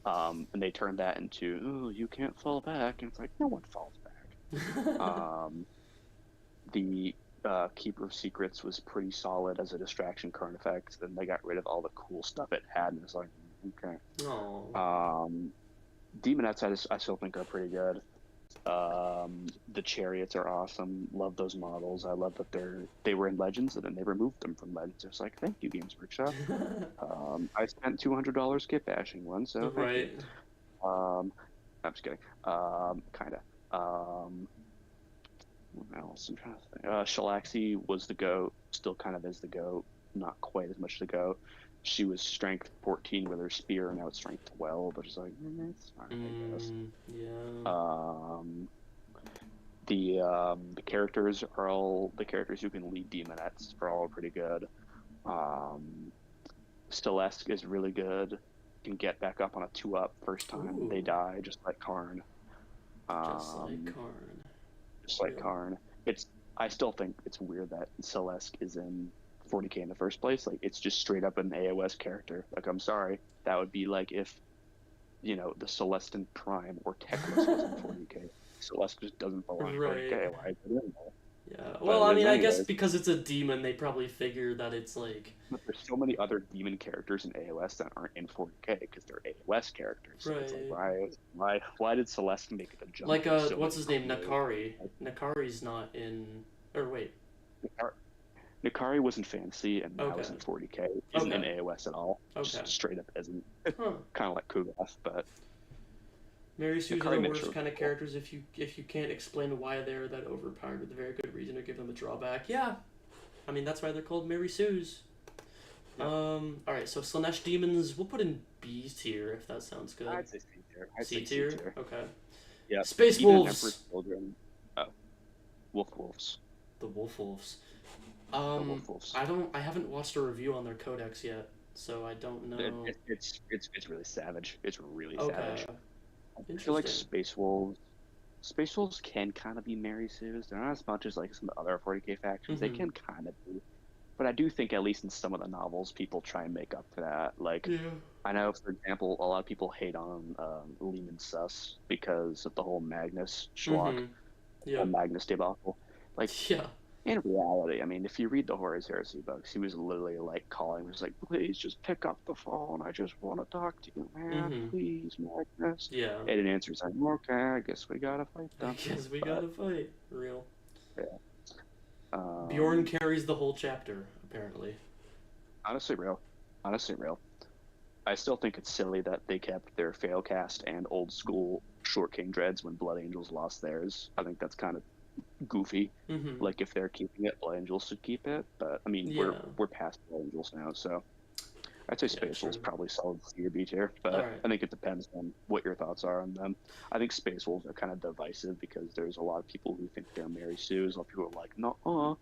and they turned that into, oh, you can't fall back, and it's like no one falls back. The Keeper of Secrets was pretty solid as a distraction current effect. Then they got rid of all the cool stuff it had, and it's like, okay. Oh. Demonettes, I still think are pretty good. The Chariots are awesome. Love those models. I love that they were in Legends, and then they removed them from Legends. It's like, thank you, Games Workshop. I spent $200 kit bashing one, so thank Right. you. I'm just kidding. Kinda. What else? I'm trying to think. Shalaxi was the GOAT, still kind of is the GOAT, not quite as much the GOAT. She was strength 14 with her spear, and now it's strength 12, but it's like, it's fine, I guess. Yeah. The characters are all the characters who can lead demonettes are all pretty good. Celeste is really good. Can get back up on a 2-up first time. Ooh. They die, just like Karn. Just like Karn. Just like Yeah. Karn. I still think it's weird that Celeste is in 40k in the first place. Like, it's just straight up an AOS character. Like, I'm sorry, that would be like if, the Celestin Prime or Teclis was in 40k. Celeste just doesn't belong in 40k. Why is it in there? Yeah. But Well, I it is mean, I guess anyways. because it's a demon, they probably figure that it's like. But there's so many other demon characters in AOS that aren't in 40k because they're AOS characters. So it's like, why did Celeste make the jump? Like, so what's his name? crazy? Nakari. Nakari's not in. Or wait. Nakari was in Fantasy and now is Okay. in 40k. Isn't in Okay. AOS at all. Okay. Just straight up isn't. Huh. Kind of like Kugath, but Mary Sue's are Nakari the makes worst her kind of cool. characters if you can't explain why they're that overpowered with a very good reason to give them a drawback. Yeah. I mean, that's why they're called Mary Sue's. Yeah. Alright, so Slanesh demons, we'll put in B tier if that sounds good. I'd say C tier. C tier? Okay. Yeah. Space Even Wolves. Emperor's Children. Oh. Wolves. The Wolves. The Wolves. I haven't watched a review on their codex yet, so I don't know. It's really savage. It's really Okay. savage. I feel like Space Wolves can kind of be Mary Sue's. They're not as much as like some other 40k factions. They can kind of be. But I do think at least in some of the novels, people try and make up for that. Like, Yeah. I know, for example, a lot of people hate on Lehman Sus because of the whole Magnus schlock, Yeah. Magnus debacle. Like, Yeah. in reality, I mean, if you read the Horus Heresy books, he was literally like calling, he was like, please just pick up the phone. I just want to talk to you, man. Please, Magnus. Yeah. And an answer is like, okay, I guess we gotta fight them. I guess we gotta fight. Real. Yeah. Bjorn carries the whole chapter, apparently. Honestly real. I still think it's silly that they kept their Failcast and old school Short King Dreads when Blood Angels lost theirs. I think that's kind of goofy. Like, if they're keeping it, Blood Angels should keep it. But I mean, we're past Blood Angels now, so I'd say Space Wolves probably solid C or B tier. But I think it depends on what your thoughts are on them. I think Space Wolves are kind of divisive because there's a lot of people who think they're Mary Sue's. A lot of people are like, no.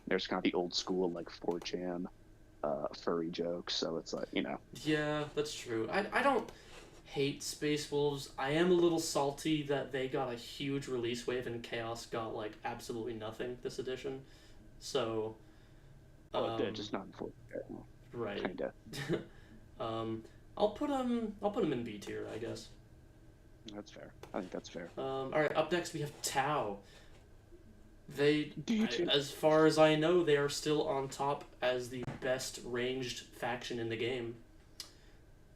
There's kind of the old school like 4chan furry jokes, so it's like, Yeah, that's true. I don't hate Space Wolves. I am a little salty that they got a huge release wave and Chaos got like absolutely nothing this edition. So just not in 4K. Right. Kinda. I'll put them in B tier, I guess. That's fair. I think that's fair. All right, up next we have Tau. They, D2. as far as I know, they are still on top as the best ranged faction in the game.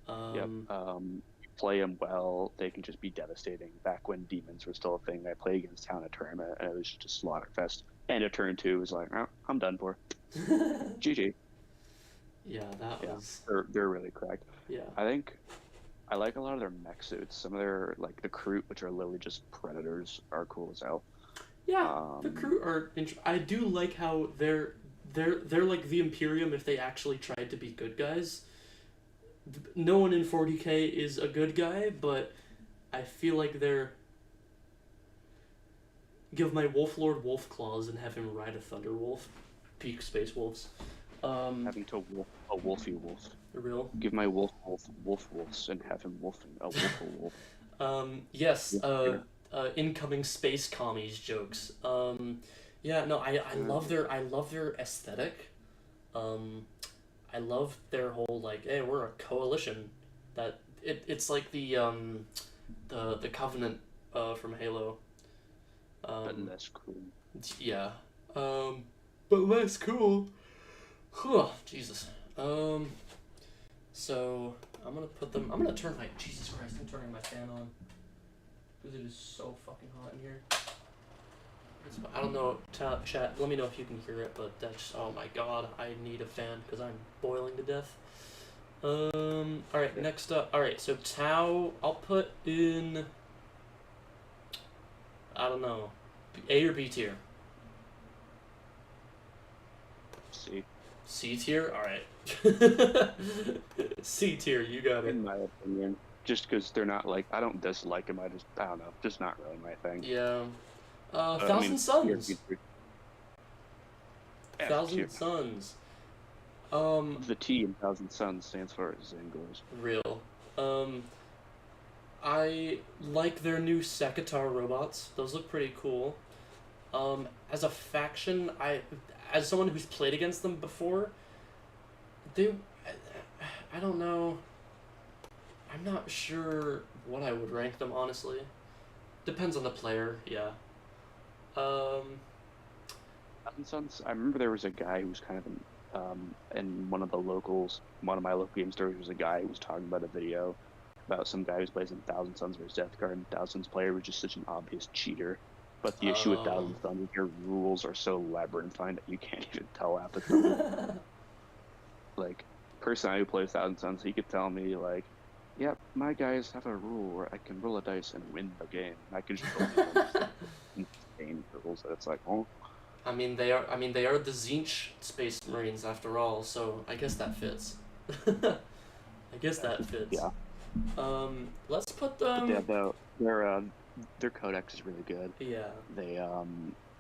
Yep. Play them well, they can just be devastating. Back when demons were still a thing, I played against Town at tournament, and it was just a slaughter fest. End of turn 2 was like, oh, I'm done for. GG. Yeah, that was. They're really cracked. Yeah. I like a lot of their mech suits. Some of their, like the Kroot, which are literally just predators, are cool as hell. Yeah, the Kroot are. I do like how they're like the Imperium if they actually tried to be good guys. No one in 40k is a good guy, but I feel like they're... Give my Wolf Lord wolf claws and have him ride a thunder wolf. Peak space wolves. Having to wolf a wolfy wolf. Real. Give my wolves and have him wolfing a wolf. Yes. Incoming space commies jokes. Yeah. No. I love their aesthetic. I love their whole like, hey, we're a coalition. That it's like the Covenant from Halo. But less cool. Yeah. But less cool. Jesus. So I'm gonna put them. I'm gonna turn my... Jesus Christ! I'm turning my fan on because it is so fucking hot in here. I don't know, chat. Let me know if you can hear it, but that's... Oh my god! I need a fan because I'm boiling to death. All right. Next up. All right. So Tau, I'll put in... I don't know, A or B tier. C tier? Alright. C tier, you got it. In my opinion. Just because they're not like... I don't dislike them, I don't know. Just not really my thing. Yeah. Thousand Suns. Thousand Suns. The T in Thousand Suns stands for Zangors. Real. I like their new Sekitar robots. Those look pretty cool. As a faction, as someone who's played against them before, I don't know. I'm not sure what I would rank them, honestly. Depends on the player, yeah. Thousand Suns, I remember there was a guy who was kind of in one of my local game stores, was a guy who was talking about a video about some guy who's playing Thousand Suns versus Death Guard, and Thousand Suns player was just such an obvious cheater. But the issue with Thousand Suns is your rules are so labyrinthine that you can't even tell half the time. Like, person who plays Thousand Suns, he could tell me, like, yep, my guys have a rule where I can roll a dice and win the game. And I can just roll insane rules that it's like, oh. I mean, they are the Tzeentch Space Marines after all, so I guess that fits. I guess that fits. Yeah. Let's put them... Yeah, their codex is really good. Yeah. They,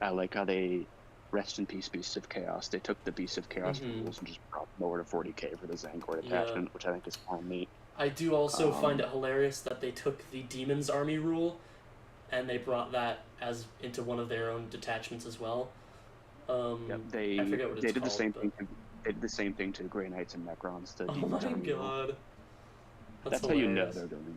I like how they... Rest in peace, Beasts of Chaos. They took the Beasts of Chaos rules and just brought them over to 40k for the Zangor attachment, which I think is kind of neat. I do also find it hilarious that they took the Demon's Army rule and they brought that into one of their own detachments as well. They forget what it's did called, the same thing. They did the same thing to Grey Knights and Necrons. The Demon's Army god. Rule. That's how you know hilarious. they're doing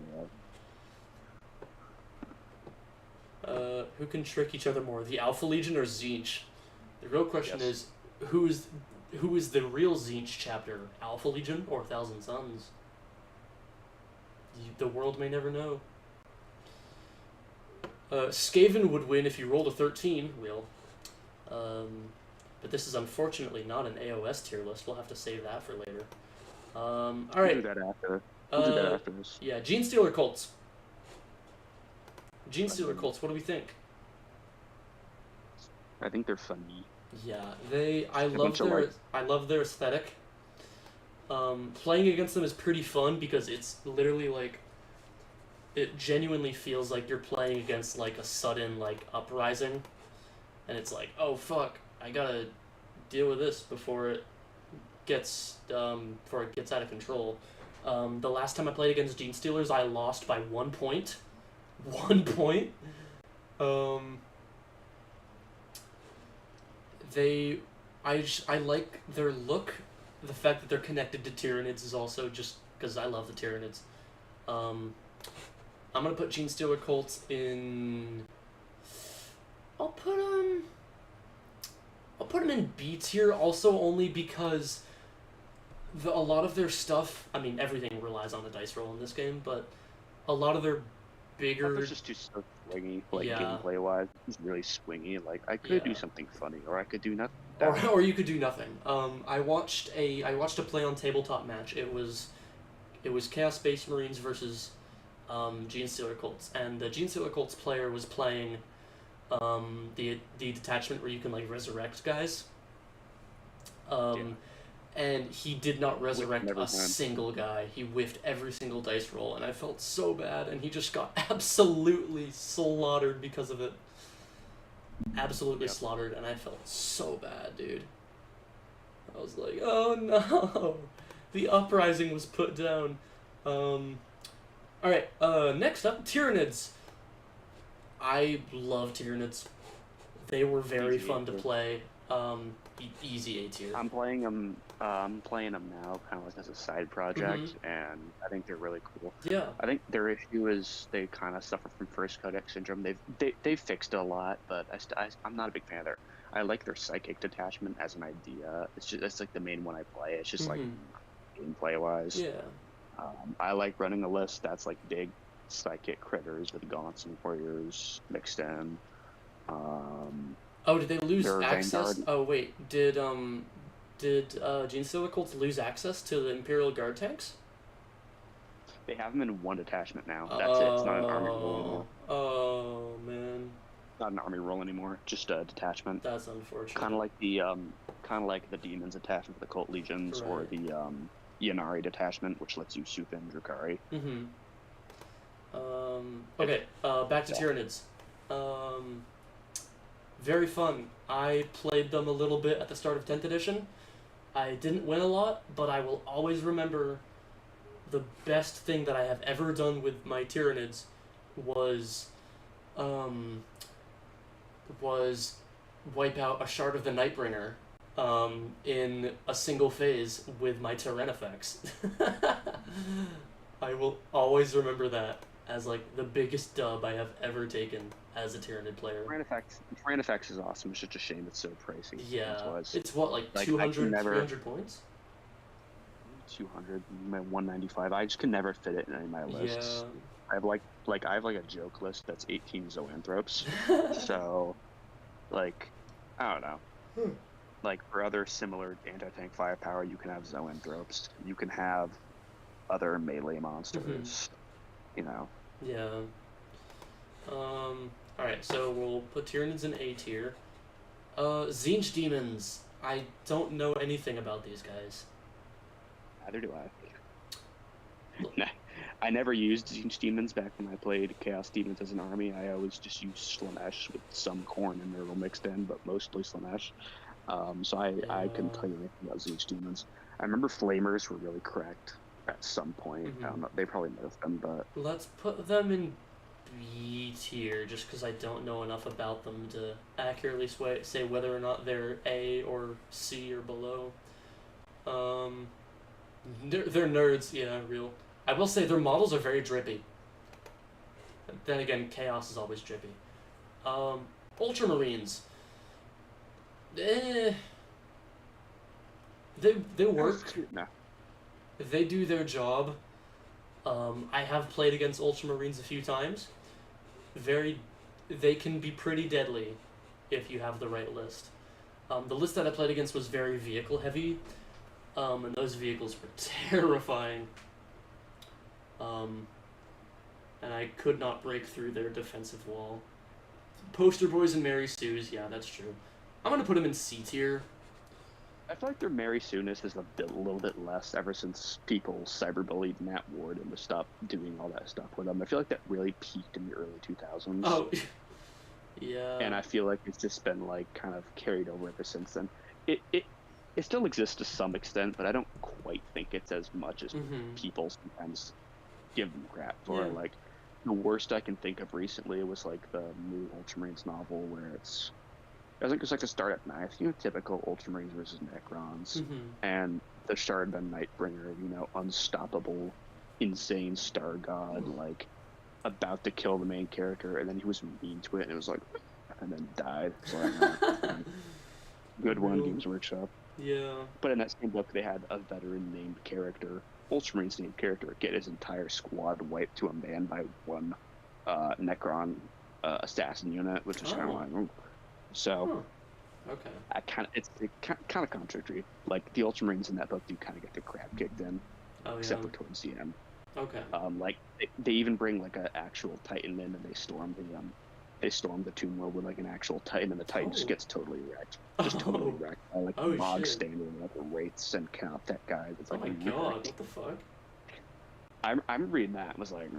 it. Who can trick each other more, the Alpha Legion or Tzeentch? The real question is, who is the real Tzeentch chapter? Alpha Legion or Thousand Suns? The world may never know. Skaven would win if you rolled a 13, Will. But this is unfortunately not an AOS tier list. We'll have to save that for later. Alright. We'll do that after. We'll do that after this. Yeah, Genestealer Colts. Genestealer Colts, what do we think? I think they're funny. Yeah, I love their aesthetic. Playing against them is pretty fun because it's literally like, it genuinely feels like you're playing against like a sudden like uprising, and it's like, oh fuck, I gotta deal with this before it gets out of control. The last time I played against Genestealers, I lost by 1 point. 1 point. I like their look. The fact that they're connected to Tyranids is also just because I love the Tyranids. I'm gonna put Genestealer Colts in... I'll put them in B tier also only because a lot of their stuff, I mean everything relies on the dice roll in this game, but a lot of their bigger... It's just too so swingy, like gameplay wise. It's really swingy. Like I could do something funny, or I could do nothing. Or you could do nothing. I watched a play on tabletop match. It was Chaos Space Marines versus Genestealer Colts, and the Genestealer Colts player was playing the detachment where you can like resurrect guys. And he did not resurrect every a time. single guy. He whiffed every single dice roll, and I felt so bad, and he just got absolutely slaughtered because of it. Absolutely slaughtered, and I felt so bad, dude. I was like, oh no! The uprising was put down. Alright, next up, Tyranids. I love Tyranids. They were very fun to play. Easy A tier. I'm playing them now, kind of like as a side project, and I think they're really cool. Yeah. I think their issue is they kind of suffer from first codex syndrome. They've fixed it a lot, but I'm not a big fan of I like their psychic detachment as an idea. That's like the main one I play. It's just like gameplay wise. Yeah. I like running a list that's like big psychic critters with gaunts and warriors mixed in. Oh, did they lose access? Vanguard. Oh wait, did Genestealer cults lose access to the Imperial Guard tanks? They have them in one detachment now. That's it. It's not an army roll anymore. Oh man. Not an army roll anymore. Just a detachment. That's unfortunate. Kind of like the demons attachment for the cult legions, or the Yanari detachment, which lets you soup in Drukari. Okay. Back to Tyranids. Very fun. I played them a little bit at the start of 10th edition. I didn't win a lot, but I will always remember the best thing that I have ever done with my Tyranids was wipe out a shard of the Nightbringer in a single phase with my Tyrannifex. I will always remember that as like the biggest dub I have ever taken as a Tyrannid player. Tyrannifex is awesome. It's just a shame it's so pricey. Yeah, it's what, like 200, 300 points? 200, 195. I just can never fit it in any of my lists. Yeah. I have a joke list that's 18 zoanthropes. So, like, I don't know. Like, for other similar anti-tank firepower, you can have zoanthropes. You can have other melee monsters. You know. Yeah. Alright, so we'll put Tyranids in A tier. Tzeentch Demons. I don't know anything about these guys. Neither do I. I never used Tzeentch Demons back when I played Chaos Demons as an army. I always just used Slanesh with some corn and Nurgle mixed in, but mostly Slanesh. So I couldn't tell you anything about Tzeentch Demons. I remember Flamers were really cracked at some point. I don't know. They probably nerfed them, but... Let's put them in B tier, just because I don't know enough about them to accurately say whether or not they're A or C or below. They're nerds, yeah, real. I will say their models are very drippy. Then again, Chaos is always drippy. Ultramarines. They work. No. They do their job. I have played against Ultramarines a few times. They can be pretty deadly if you have the right list. The list that I played against was very vehicle heavy, and those vehicles were terrifying. And I could not break through their defensive wall. Poster Boys and Mary Sues, yeah, that's true. I'm gonna put them in C tier. I feel like their Mary Sue-ness is a little bit less ever since people cyberbullied Matt Ward and stopped doing all that stuff with them. I feel like that really peaked in the early 2000s. Oh, yeah. And I feel like it's just been like kind of carried over ever since then. It still exists to some extent, but I don't quite think it's as much as people sometimes give them crap for. Yeah. Like, the worst I can think of recently was like the new Ultramarines novel where I think it's like the start at ninth, typical Ultramarines versus Necrons, and the Shardben Nightbringer, unstoppable, insane star god, like about to kill the main character, and then he was mean to it, and it was like, and then died. So good one, Games Workshop. Yeah. But in that same book, they had a veteran named character, Ultramarines named character, get his entire squad wiped to a man by one Necron assassin unit, which is kind of like. Ooh. So, okay. It's kind of contradictory. Like, the Ultramarines in that book do kind of get their crap kicked in, except for towards the end. Okay. Like, they even bring like an actual Titan in, and they storm they storm the tomb world with like an actual Titan, and the Titan just gets totally wrecked. Just totally wrecked by like Mog shit. standing like the wraiths and count that guy. It's like, oh my god, what the fuck? I'm reading that and was like,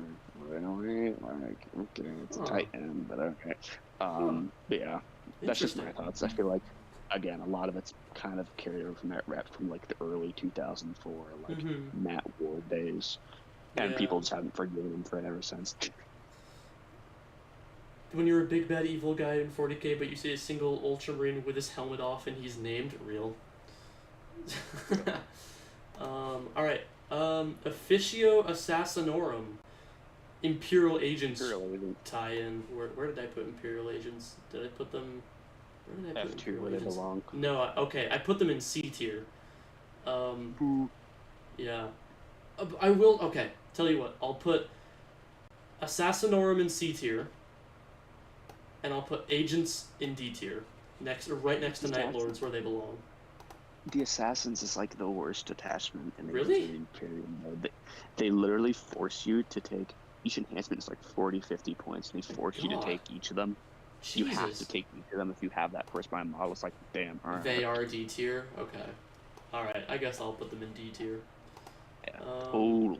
really? Like, okay, it's a Titan, but okay. But yeah, that's just my thoughts. I feel like, again, a lot of it's kind of carried over from that rep from like the early 2004, like Matt Ward days, and people just haven't forgiven him for it ever since. When you're a big bad evil guy in 40k, but you see a single Ultramarine with his helmet off and he's named, real. Alright. Officio Assassinorum. Imperial Agents tie-in. Where did I put Imperial Agents? Did I put them... Where did I put F2 where they belong. No, okay. I put them in C tier. Yeah. I will... Okay. Tell you what. I'll put Assassinorum in C tier. And I'll put Agents in D tier. Right next to Night Lords where they belong. The Assassins is like the worst detachment in the Imperial mode. They literally force you to take... Each enhancement is like 40-50 points, and they force you to take each of them. Jesus. You have to take each of them if you have that corresponding model. It's like, damn, alright. They are D tier? Okay. Alright, I guess I'll put them in D tier. Yeah, total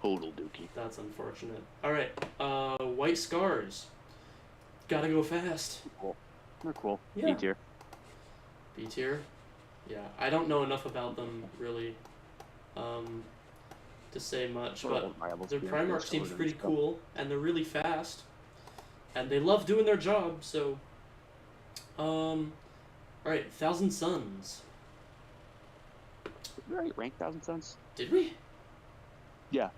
dookie. That's unfortunate. Alright, White Scars. Gotta go fast. Cool. They're cool. Yeah. B tier. B tier? Yeah, I don't know enough about them, really, to say much, but their Primarch seems pretty cool, and they're really fast, and they love doing their job, so, alright, Thousand Suns. Did we already rank Thousand Suns? Did we? Yeah.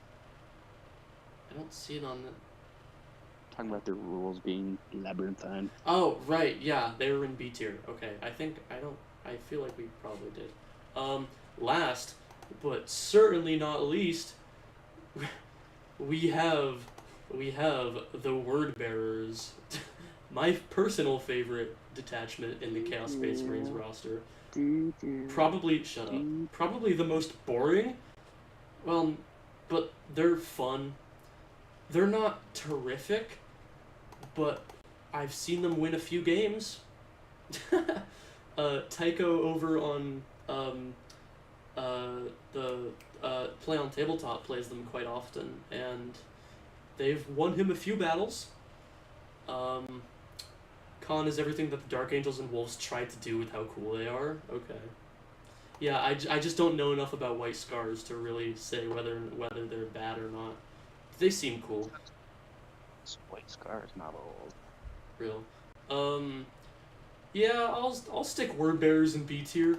I don't see it on the... Talking about their rules being labyrinthine. Oh, right, yeah, they were in B tier. Okay, I feel like we probably did. Last, but certainly not least, we have the Word Bearers. My personal favorite detachment in the Chaos Space Marines roster. Probably, shut up. Probably the most boring. Well, but they're fun. They're not terrific, but I've seen them win a few games. Tycho over on the Play on Tabletop plays them quite often, and they've won him a few battles. Khan is everything that the Dark Angels and Wolves tried to do with how cool they are. Okay. Yeah, I just don't know enough about White Scars to really say whether they're bad or not. They seem cool. White Scars not old. Real. Yeah, I'll stick Word Bearers in B tier.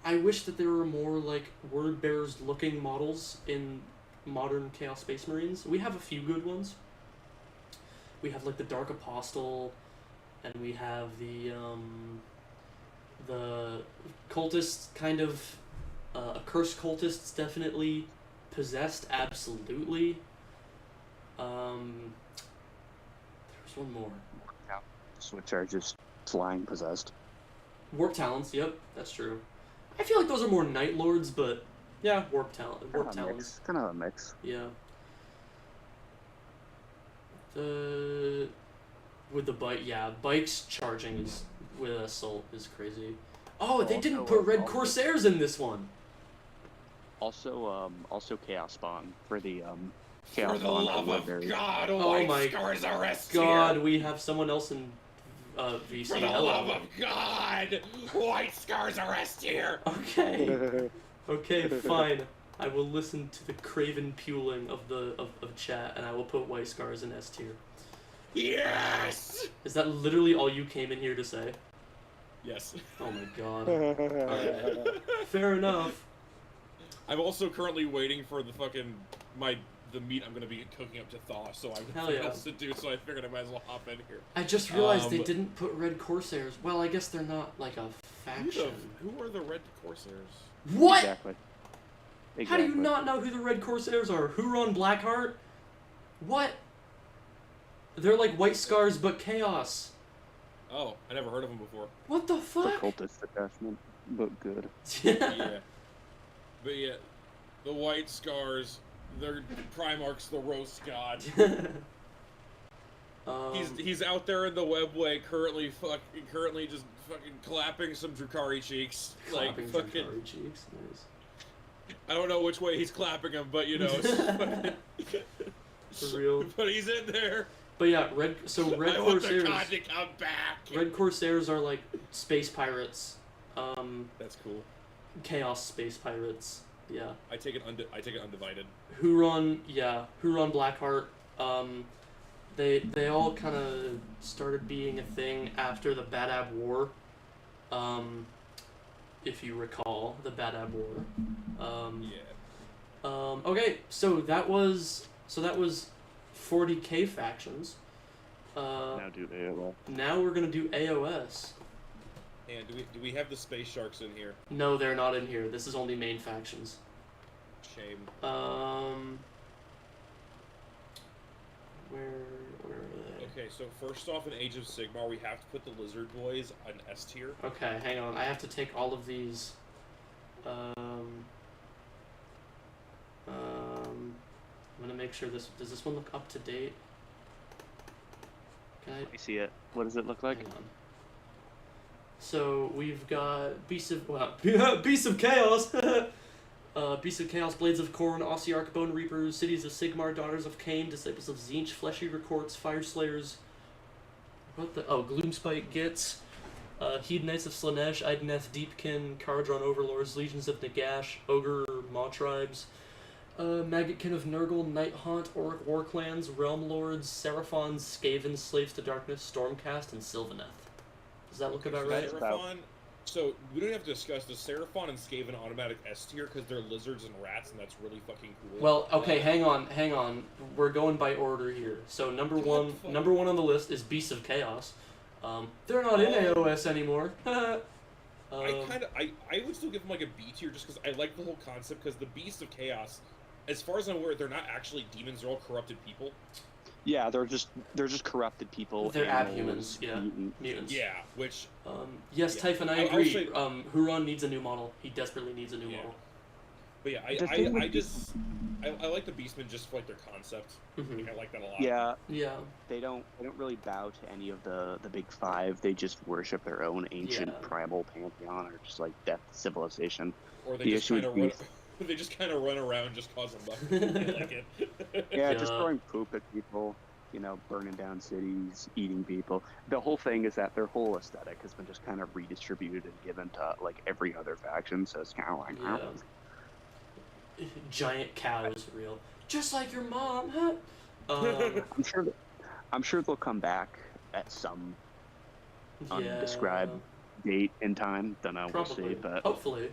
I wish that there were more like Word Bearers looking models in modern Chaos Space Marines. We have a few good ones. We have like the Dark Apostle, and we have the cultist kind of a cursed cultist's definitely possessed, absolutely. There's one more. Which are just flying possessed. Warp Talons, yep, that's true. I feel like those are more Night Lords, but yeah, Warp Talons. Kind of a mix. Yeah. With the bike, yeah, bikes charging is with assault is crazy. Oh, they didn't put Red Corsairs in this one. Also Chaos Spawn for the Chaos For the Spawn. love of God, Oh White my Scars are S God, tier. we have someone else in VC. For the love of God, White Scars are S tier. Okay. Okay, fine. I will listen to the craven puling of chat, and I will put White Scars in S tier. Yes. Is that literally all you came in here to say? Yes. Oh my God. Alright. Fair enough. I'm also currently waiting for the the meat I'm gonna be cooking up to thaw, so I have nothing else to do. So I figured I might as well hop in here. I just realized they didn't put Red Corsairs. Well, I guess they're not like a faction. Who are the Red Corsairs? What? Exactly. How do you not know who the Red Corsairs are? Huron Blackheart? What? They're like White Scars, but Chaos. Oh, I never heard of them before. What the fuck? The cultist attachment, but good. Yeah. But yeah, the White Scars, their Primarch's the roast god. He's out there in the webway currently just fucking clapping some Drukhari cheeks. Clapping like fucking Drukhari cheeks, nice. I don't know which way he's clapping them, but you know, it's for real. But he's in there. But yeah, Red I want the god to come back. Red Corsairs are like space pirates. That's cool. Chaos space pirates. Yeah. I take it undivided. Huron Blackheart. They all kind of started being a thing after the Badab War. If you recall the Badab War. Yeah. Okay, so that was 40K factions. Now do AOS. Now we're gonna do AOS. And do we have the space sharks in here? No, they're not in here. This is only main factions. Shame. Where are they? Okay, so first off, in Age of Sigmar, we have to put the Lizard Boys on S tier. Okay, hang on. I have to take all of these. I'm gonna make sure does this one look up to date? Can I? Let me see it. What does it look like? Hang on. So we've got Beasts of Chaos, Beasts of Chaos, Blades of Khorne, Ossiarch, Bone Reapers, Cities of Sigmar, Daughters of Cain, Disciples of Tzeentch, Fleshy Records, Fire Slayers. What the? Oh, Gloomspite Gits, Hedonites of Slanesh, Ideneth, Deepkin, Kharadron Overlords, Legions of Nagash, Ogre Maw Tribes, Maggotkin of Nurgle, Night Haunt, Orc War Clans, Realm Lords, Seraphons, Skaven, Slaves to Darkness, Stormcast, and Sylvaneth. Does that look about right? So we don't have to discuss the Seraphon and Skaven automatic S tier because they're lizards and rats, and that's really fucking cool. Well, okay, hang on. We're going by order here. So number one on the list is Beasts of Chaos. They're not in AOS anymore. I would still give them like a B tier just because I like the whole concept. Because the Beasts of Chaos, as far as I'm aware, they're not actually demons; they're all corrupted people. Yeah, they're just corrupted people. They're abhumans, yeah, mutants. Yeah, which. Yes, yeah. Typhon, I agree. Huron needs a new model. He desperately needs a new model. But yeah, I like the Beastmen just for like their concept. Mm-hmm. Like, I like that a lot. Yeah. Yeah. They don't really bow to any of the big five. They just worship their own ancient primal pantheon, or just like death civilization. Or they just kind of run. They just kind of run around, just causing bugs. I like it. Yeah, just throwing poop at people. You know, burning down cities, eating people. The whole thing is that their whole aesthetic has been just kind of redistributed and given to like every other faction. So it's kind of like, giant cows, real, just like your mom. Huh? I'm sure they'll come back at some undescribed date in time. Don't know. We'll see, but hopefully.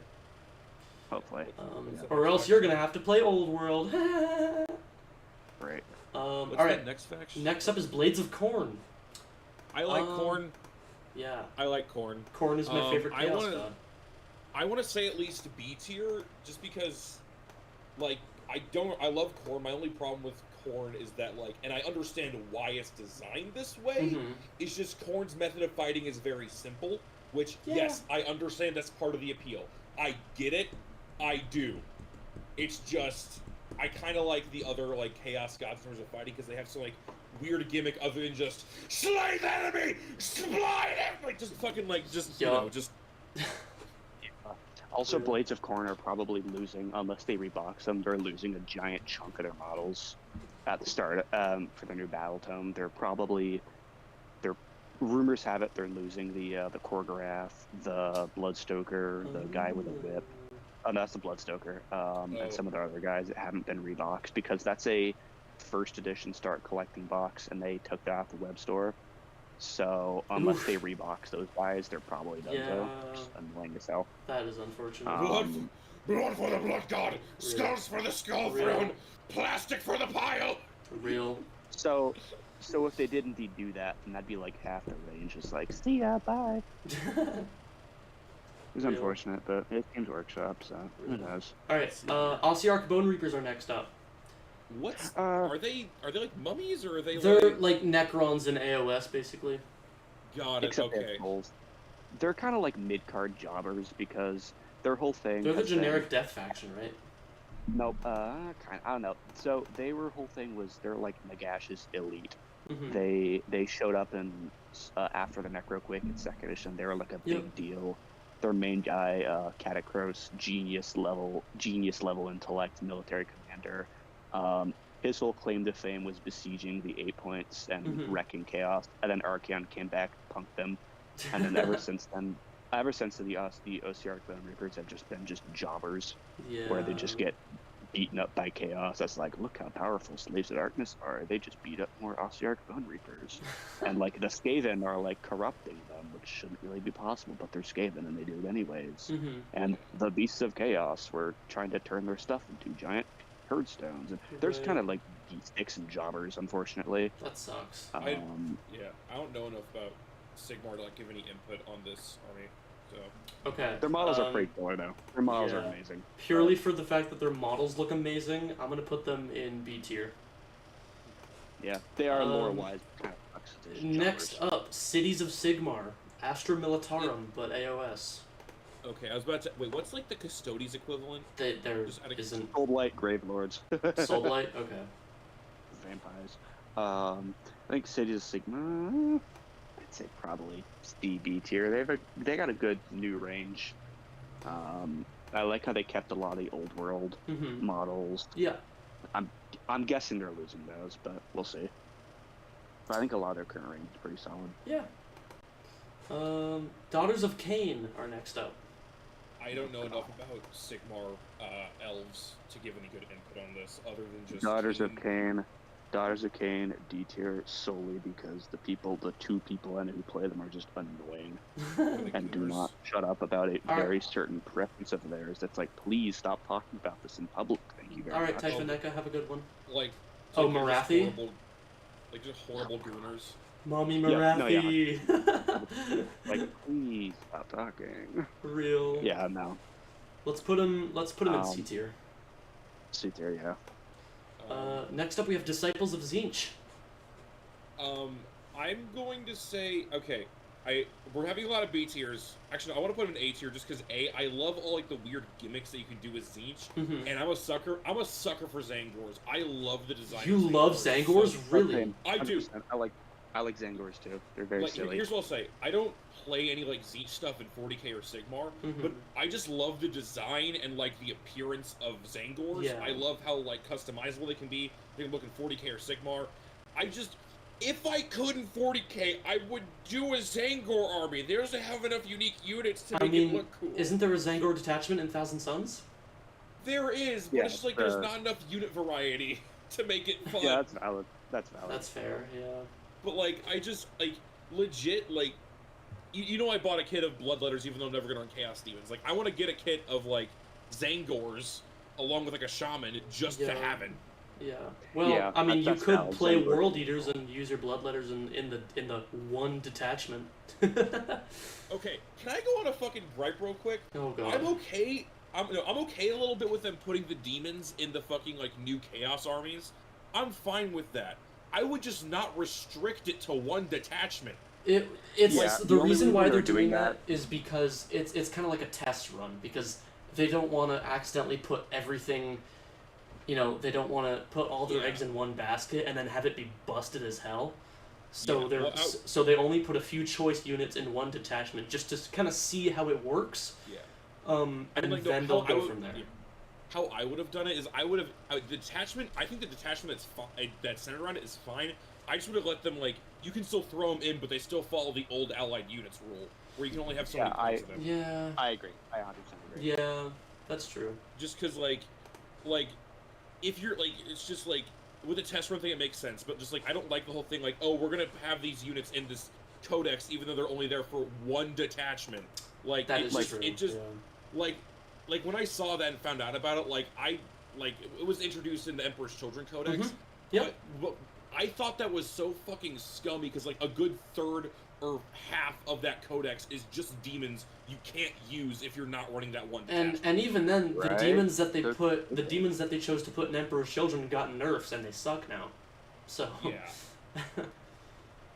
Or else you're gonna have to play Old World. Right. What's all right. Next faction. Next up is Blades of Khorne. I like Khorne. Yeah. I like Khorne. Khorne is my favorite chaos god. I want to say at least B tier, just because, like, I love Khorne. My only problem with Khorne is that, like, and I understand why it's designed this way. Mm-hmm. It's just Khorne's method of fighting is very simple, which yes, I understand that's part of the appeal. I get it. I do. It's just I kind of like the other like chaos gods in terms of fighting because they have some like weird gimmick other than just slay the enemy, slide him, like just fucking like just you know just. Also, Blades of Khorne are probably losing, unless they rebox them, they're losing a giant chunk of their models at the start for their new battle tome. Rumors have it they're losing the Korgorath, the Bloodstoker, the guy with a whip. Oh, no, that's the Bloodstoker, and some of the other guys that haven't been reboxed because that's a first edition start collecting box, and they took that off the web store. So unless they rebox those guys, they're probably done. Just annoying as hell. That is unfortunate. Blood for the blood god, skulls for the skull throne, plastic for the pile. Real. So if they did indeed do that, then that'd be like half the range. Just like, see ya, bye. It's unfortunate, but it's Games Workshop, so who knows? All right, Ossiarch Bone Reapers are next up. What are they? Are they like mummies or are they? They're like Necrons in AOS, basically. Got it. Except okay. They're kind of like mid-card jobbers because their whole thing. They're the generic death faction, right? Nope. I don't know. So their whole thing was they're like Nagash's elite. They showed up in after the Necroquake in second edition. They were like a big deal. Their main guy, Catacross, genius level intellect, military commander. His whole claim to fame was besieging the 8 points and wrecking chaos. And then Archeon came back, punked them, and then ever since the OCR Bone Reapers have just been jobbers, where they just get beaten up by chaos. That's like, look how powerful Slaves of Darkness are. They just beat up more Ossiarch Bone Reapers. And like the Skaven are like corrupting them, which shouldn't really be possible, but they're Skaven and they do it anyways. And the Beasts of Chaos were trying to turn their stuff into giant herdstones. And there's kind of like sticks and jobbers, unfortunately. That sucks. I don't know enough about Sigmar to like give any input on this army. So. Okay. Their models are pretty cool, though. Their models are amazing. Purely for the fact that their models look amazing, I'm gonna put them in B tier. Yeah, they are lore-wise. Next up, Cities of Sigmar, Astra Militarum, but AOS. Okay, I was about to wait. What's like the Custodes equivalent? There isn't. Soulblight Grave Lords. Soulblight, okay. Vampires. I think Cities of Sigmar. I'd say probably B tier. They got a good new range. I like how they kept a lot of the old world models. Yeah. I'm guessing they're losing those, but we'll see. But I think a lot of their current range is pretty solid. Yeah. Daughters of Cain are next up. I don't know enough about Sigmar elves to give any good input on this, other than just Daughters of Cain D tier solely because the two people I know who play them are just annoying and do not shut up about a very certain preference of theirs. That's like, please stop talking about this in public. Thank you very much. Alright, Typhoneka, have a good one. Like, Marathi? Just horrible gooners. Mommy Marathi. Like, please stop talking. Real. Yeah, no. Let's put him in C tier. C tier, yeah. Next up we have Disciples of Tzeentch. I'm going to say, okay, we're having a lot of B tiers. Actually, I want to put him in A tier just because I love all like the weird gimmicks that you can do with Tzeentch, and I'm a sucker for Zangors. I love the design. You love Zangors, really? I do. I like Zangors too. They're very silly. Here's what I'll say. I don't play any like Tzeentch stuff in 40k or Sigmar, but I just love the design and like the appearance of Zangors. Yeah. I love how like customizable they can be. They can look in 40k or Sigmar. If I could in 40k, I would do a Zangor army. They also have enough unique units to make it look cool. Isn't there a Zangor detachment in Thousand Suns? There is, but it's just like there's not enough unit variety to make it fun. Yeah, that's valid. That's fair, yeah. But like, I just like legit like, you know, I bought a kit of Bloodletters even though I'm never gonna run Chaos Demons. Like, I want to get a kit of like Zangors along with like a Shaman just to have it. Yeah. Well, I mean, you could play World Eaters and use your Bloodletters in the one detachment. Okay, can I go on a fucking gripe real quick? Oh god. I'm okay a little bit with them putting the demons in the fucking like new Chaos armies. I'm fine with that. I would just not restrict it to one detachment. The reason why they're doing that is because it's kind of like a test run, because they don't want to accidentally put everything, you know, they don't want to put all their eggs in one basket and then have it be busted as hell. So so they only put a few choice units in one detachment just to kind of see how it works. Yeah. And then they'll go from there. Yeah. How I would have done it is I would have the detachment. I think the detachment that's centered around it is fine. I just would have let them like, you can still throw them in, but they still follow the old allied units rule, where you can only have so many points of them. Yeah. I agree. I 100% agree. Yeah, that's true. Just because like if you're like, it's just like with the test run thing it makes sense, but just like I don't like the whole thing like, oh, we're gonna have these units in this codex even though they're only there for one detachment. Like that is true. It just like when I saw that and found out about it, it was introduced in the Emperor's Children Codex. But I thought that was so fucking scummy because like a good third or half of that codex is just demons you can't use if you're not running that one detachment. And even then, the demons that they chose to put in Emperor's Children got nerfs and they suck now. So yeah.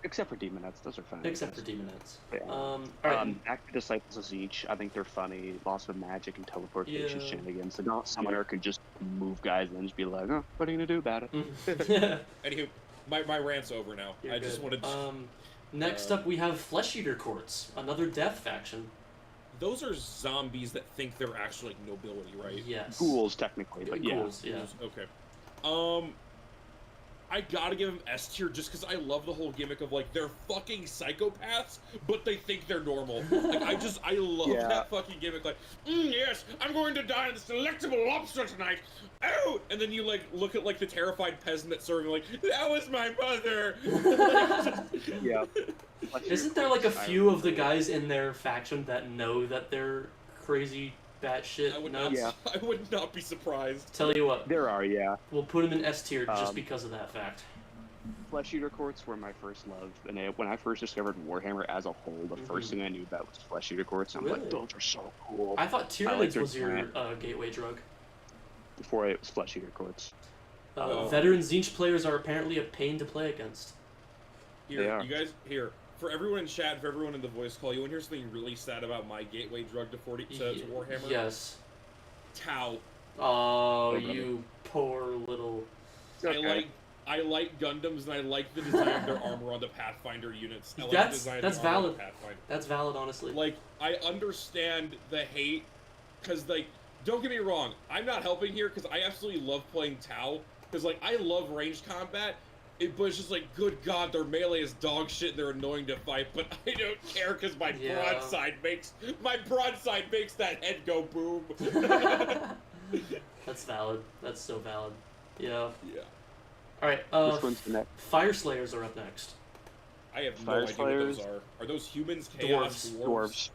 Except for Demonettes, those are fine. Except for Demonettes. Yeah. Alright. Back to Disciples of Tzeentch, I think they're funny. Lots of magic and teleportation shenanigans. The Summoner could just move guys and just be like, oh, what are you gonna do about it? Anywho, My rant's over now. You're I just good. wanted. Next up, we have Flesh Eater Courts, another death faction. Those are zombies that think they're actually like nobility, right? Yes. Ghouls, technically, but yeah. Ghouls, yeah. Okay. I gotta give them S tier just because I love the whole gimmick of like they're fucking psychopaths, but they think they're normal. Like I love that fucking gimmick. Like, yes, I'm going to die in this delectable lobster tonight. Oh, and then you like look at like the terrified peasant that's serving, like that was my mother. Yeah. Isn't there like a few of the guys in their faction that know that they're crazy batshit nuts? Yeah. I would not be surprised. Tell you what. There are, yeah. We'll put them in S tier just because of that fact. Flesh Eater Courts were my first love, and when I first discovered Warhammer as a whole, the first thing I knew about was Flesh Eater Courts. I'm like, those are so cool. I thought Tyranids was your gateway drug. Before it was Flesh Eater Courts. Veteran Zinch players are apparently a pain to play against. Here, you guys, here. For everyone in chat, for everyone in the voice call, you want to hear something really sad about my gateway drug to Warhammer? Yes. Tau. Oh, you poor little... I like Gundams, and I like the design of their armor on the Pathfinder units. I like that's the design that's of the armor valid. on Pathfinder. That's valid, honestly. Like, I understand the hate, because, like, don't get me wrong, I'm not helping here, because I absolutely love playing Tau, because, like, I love ranged combat, but it's just like, good God, their melee is dog shit and they're annoying to fight, but I don't care because my broadside makes that head go boom. That's valid. That's so valid. Yeah. Yeah. All right. Which one's the next? Fire Slayers are up next. I have no idea what those are. Are those humans? Chaos? Dwarves.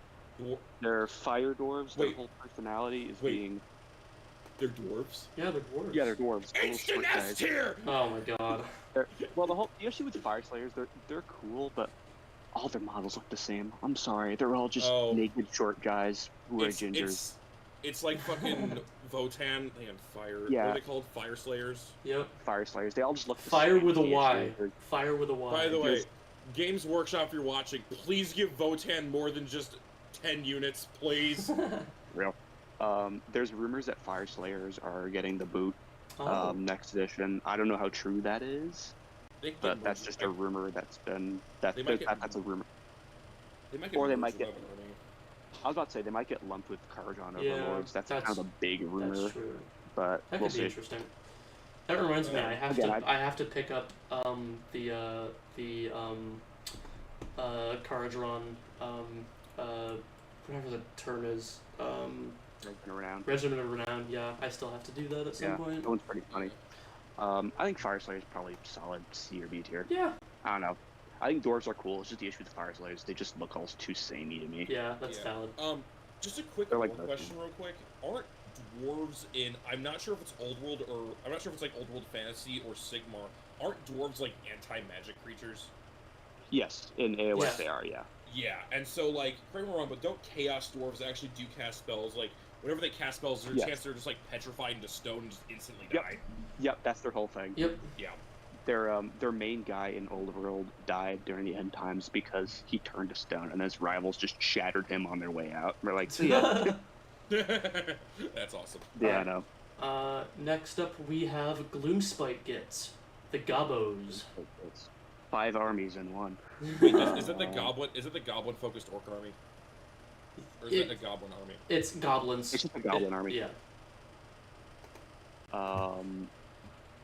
They're fire dwarves. Their whole personality is being. They're dwarves? Yeah, they're dwarves. Yeah, they're dwarves. Instant S tier! Oh my god. Well, the issue with Fire Slayers, they're cool, but all their models look the same. I'm sorry, they're all just naked short guys who are gingers. It's like fucking Votan and Fire. Yeah. What are they called? Fire Slayers? Yep. Fire Slayers. They all just look the Fire same. with a Y. Fire with a Y. By the way, Games Workshop, if you're watching, please give Votan more than just 10 units, please. Real. There's rumors that Fire Slayers are getting the boot next edition. I don't know how true that is, but that's just a rumor that's been that's a rumor. They might get or they might get. I was about to say they might get lumped with Karajan Overlords. That's kind of a big rumor. That's true. But that we'll could be see. interesting. That reminds me, I have to pick up the Kharadron, whatever the term is. Regiment of Renown. Yeah, I still have to do that at some point. That one's pretty funny. I think Fire Slayers probably solid C or B tier. Yeah. I don't know. I think dwarves are cool. It's just the issue with Fire Slayers. They just look all too samey to me. Yeah, that's valid. Just a quick question real quick. Aren't dwarves in, I'm not sure if it's Old World or, I'm not sure if it's like Old World Fantasy or Sigmar, aren't dwarves like anti-magic creatures? Yes, in AOS they are, yeah. Yeah, and so like, correct me if I'm wrong, but don't Chaos Dwarves actually do cast spells? Like, whenever they cast spells, there's a chance they're just like petrified into stone and just instantly die. Yep, that's their whole thing. Yep. Yeah. Their main guy in Old World died during the end times because he turned to stone, and his rivals just shattered him on their way out. We're like, yeah. That's awesome. Yeah, I know. Next up, we have Gloomspite Gits, the Gobos. It's 5 armies in one. Wait, is it the goblin? Is it the goblin focused orc army? Or is it a goblin army? It's goblins. It's just a goblin army. Yeah.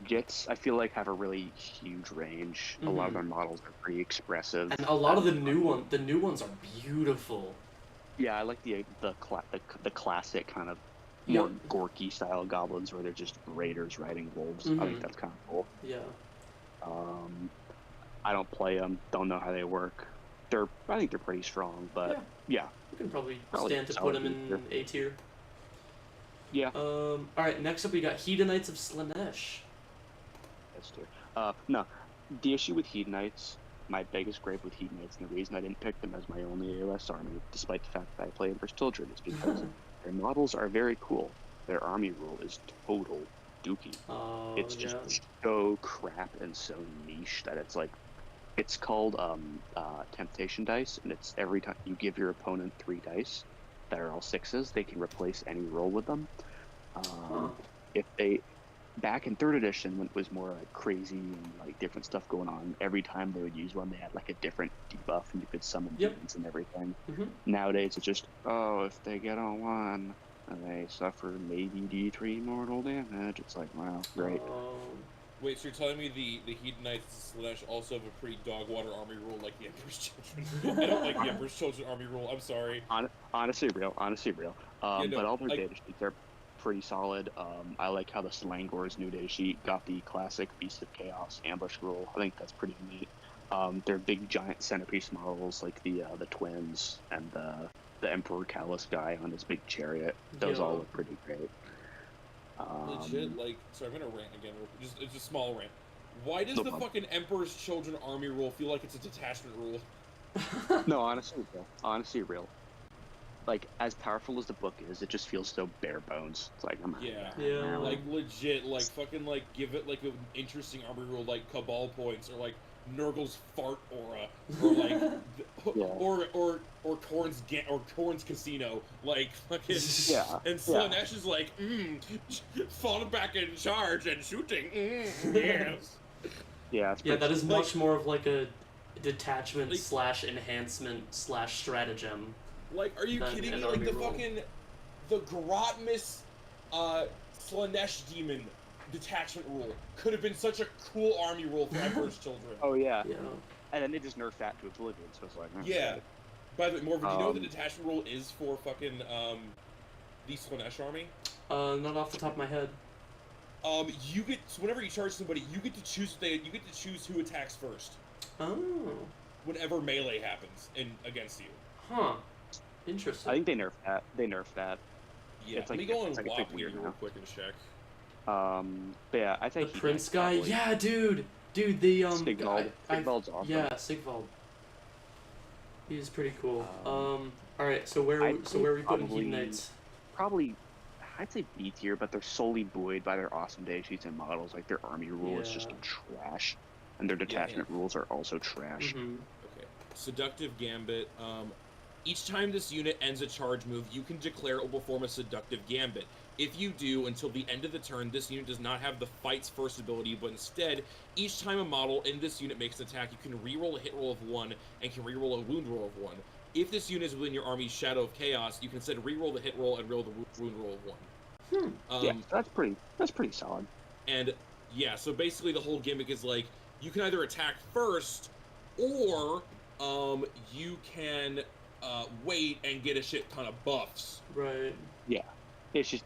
Gits, I feel like, have a really huge range. A lot of their models are pretty expressive. And a lot of the new ones are beautiful. Yeah, I like the classic kind of more Gorky style goblins where they're just raiders riding wolves. I think that's kind of cool. Yeah. I don't play them. Don't know how they work. I think they're pretty strong, but yeah. You can probably stand to put them in A tier. Yeah. All right. Next up, we got Hedonites of Slanesh. S tier. No, the issue with Hedonites, my biggest gripe with Hedonites, and the reason I didn't pick them as my only AOS army, despite the fact that I play Emperor's Children, is because their models are very cool. Their army rule is total dookie. It's just so crap and so niche that it's like, it's called Temptation Dice, and it's every time you give your opponent 3 dice that are all 6s, they can replace any roll with them. If back in 3rd edition, when it was more like crazy and like different stuff going on, every time they would use one, they had like a different debuff, and you could summon demons and everything. Nowadays, it's just, oh, if they get on one, and they suffer maybe D3 mortal damage. It's like, wow, great. Wait, so you're telling me the Hedonites Slanesh also have a pretty dogwater army rule like the Emperor's Children? I don't like the Emperor's Children army rule. I'm sorry. Honestly, real. Yeah, no, but all their data sheets are pretty solid. I like how the Slangor's new data sheet got the classic Beast of Chaos ambush rule. I think that's pretty neat. They're big giant centerpiece models like the twins and the Emperor Callus guy on his big chariot. Those all look pretty great. Legit, like, sorry, I'm gonna rant again. It's a small rant. Why does the fucking Emperor's Children army rule feel like it's a detachment rule? No, honestly real. Like, as powerful as the book is, it just feels so bare bones. It's like, yeah. Like, legit, like, fucking, like, give it, like, an interesting army rule, like, Cabal points, or, like, Nurgle's fart aura, or, like, or Korn's casino, like, fucking, and Slanesh is like, falling back in charge and shooting, yes. Yeah, that is much more of, like, a detachment / enhancement / stratagem. Like, are you kidding me? Like, the Grotmus, Slanesh demon detachment rule could have been such a cool army rule for Emperor's Children. Oh, yeah. And then they just nerfed that to oblivion, so it's like, yeah. By the way, Morvyn, do you know what the detachment rule is for fucking, the Slanesh army? Not off the top of my head. So whenever you charge somebody, you get to choose who attacks first. Oh. Whenever melee happens against you. Huh. Interesting. I think they nerfed that. Yeah, it's let me like, go and like walk here real quick and check. But yeah, I think the Prince guy. Probably... Yeah, dude, the Sigvald. Sigvald's awesome. Yeah, Sigvald. He's pretty cool. All right, so where are we putting Hedonites? Probably, I'd say B tier, but they're solely buoyed by their awesome data sheets and models. Like, their army rule is just trash, and their detachment rules are also trash. Okay, Seductive Gambit. Each time this unit ends a charge move, you can declare it will perform a Seductive Gambit. If you do, until the end of the turn, this unit does not have the Fight's first ability, but instead, each time a model in this unit makes an attack, you can reroll a hit roll of 1 and can reroll a wound roll of 1. If this unit is within your army's Shadow of Chaos, you can instead reroll the hit roll and roll the wound roll of 1. Yeah, that's pretty solid. And yeah, so basically the whole gimmick is like, you can either attack first, or you can wait and get a shit ton of buffs. Right. Yeah. It's just,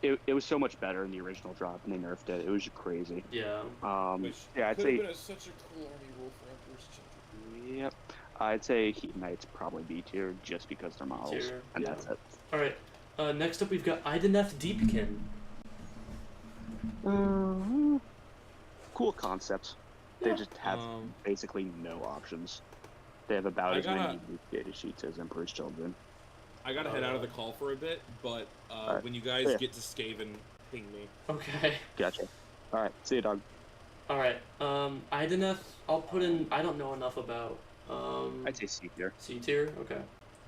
it was so much better in the original drop, and they nerfed it. It was just crazy. Yeah. I'd say... been such a cool army rule for Emperor's Children. Yep. I'd say Hedonites probably B tier, just because they're models, and that's it. Alright, next up we've got Ideneth Deepkin. Cool concepts. They just have basically no options. They have about as many data sheets as Emperor's Children. I gotta head out of the call for a bit, but when you guys get to Skaven, ping me. Okay. Gotcha. Alright, see you, dog. Alright, Ideneth, I'll put in, I don't know enough about. I'd say C tier. C tier? Okay.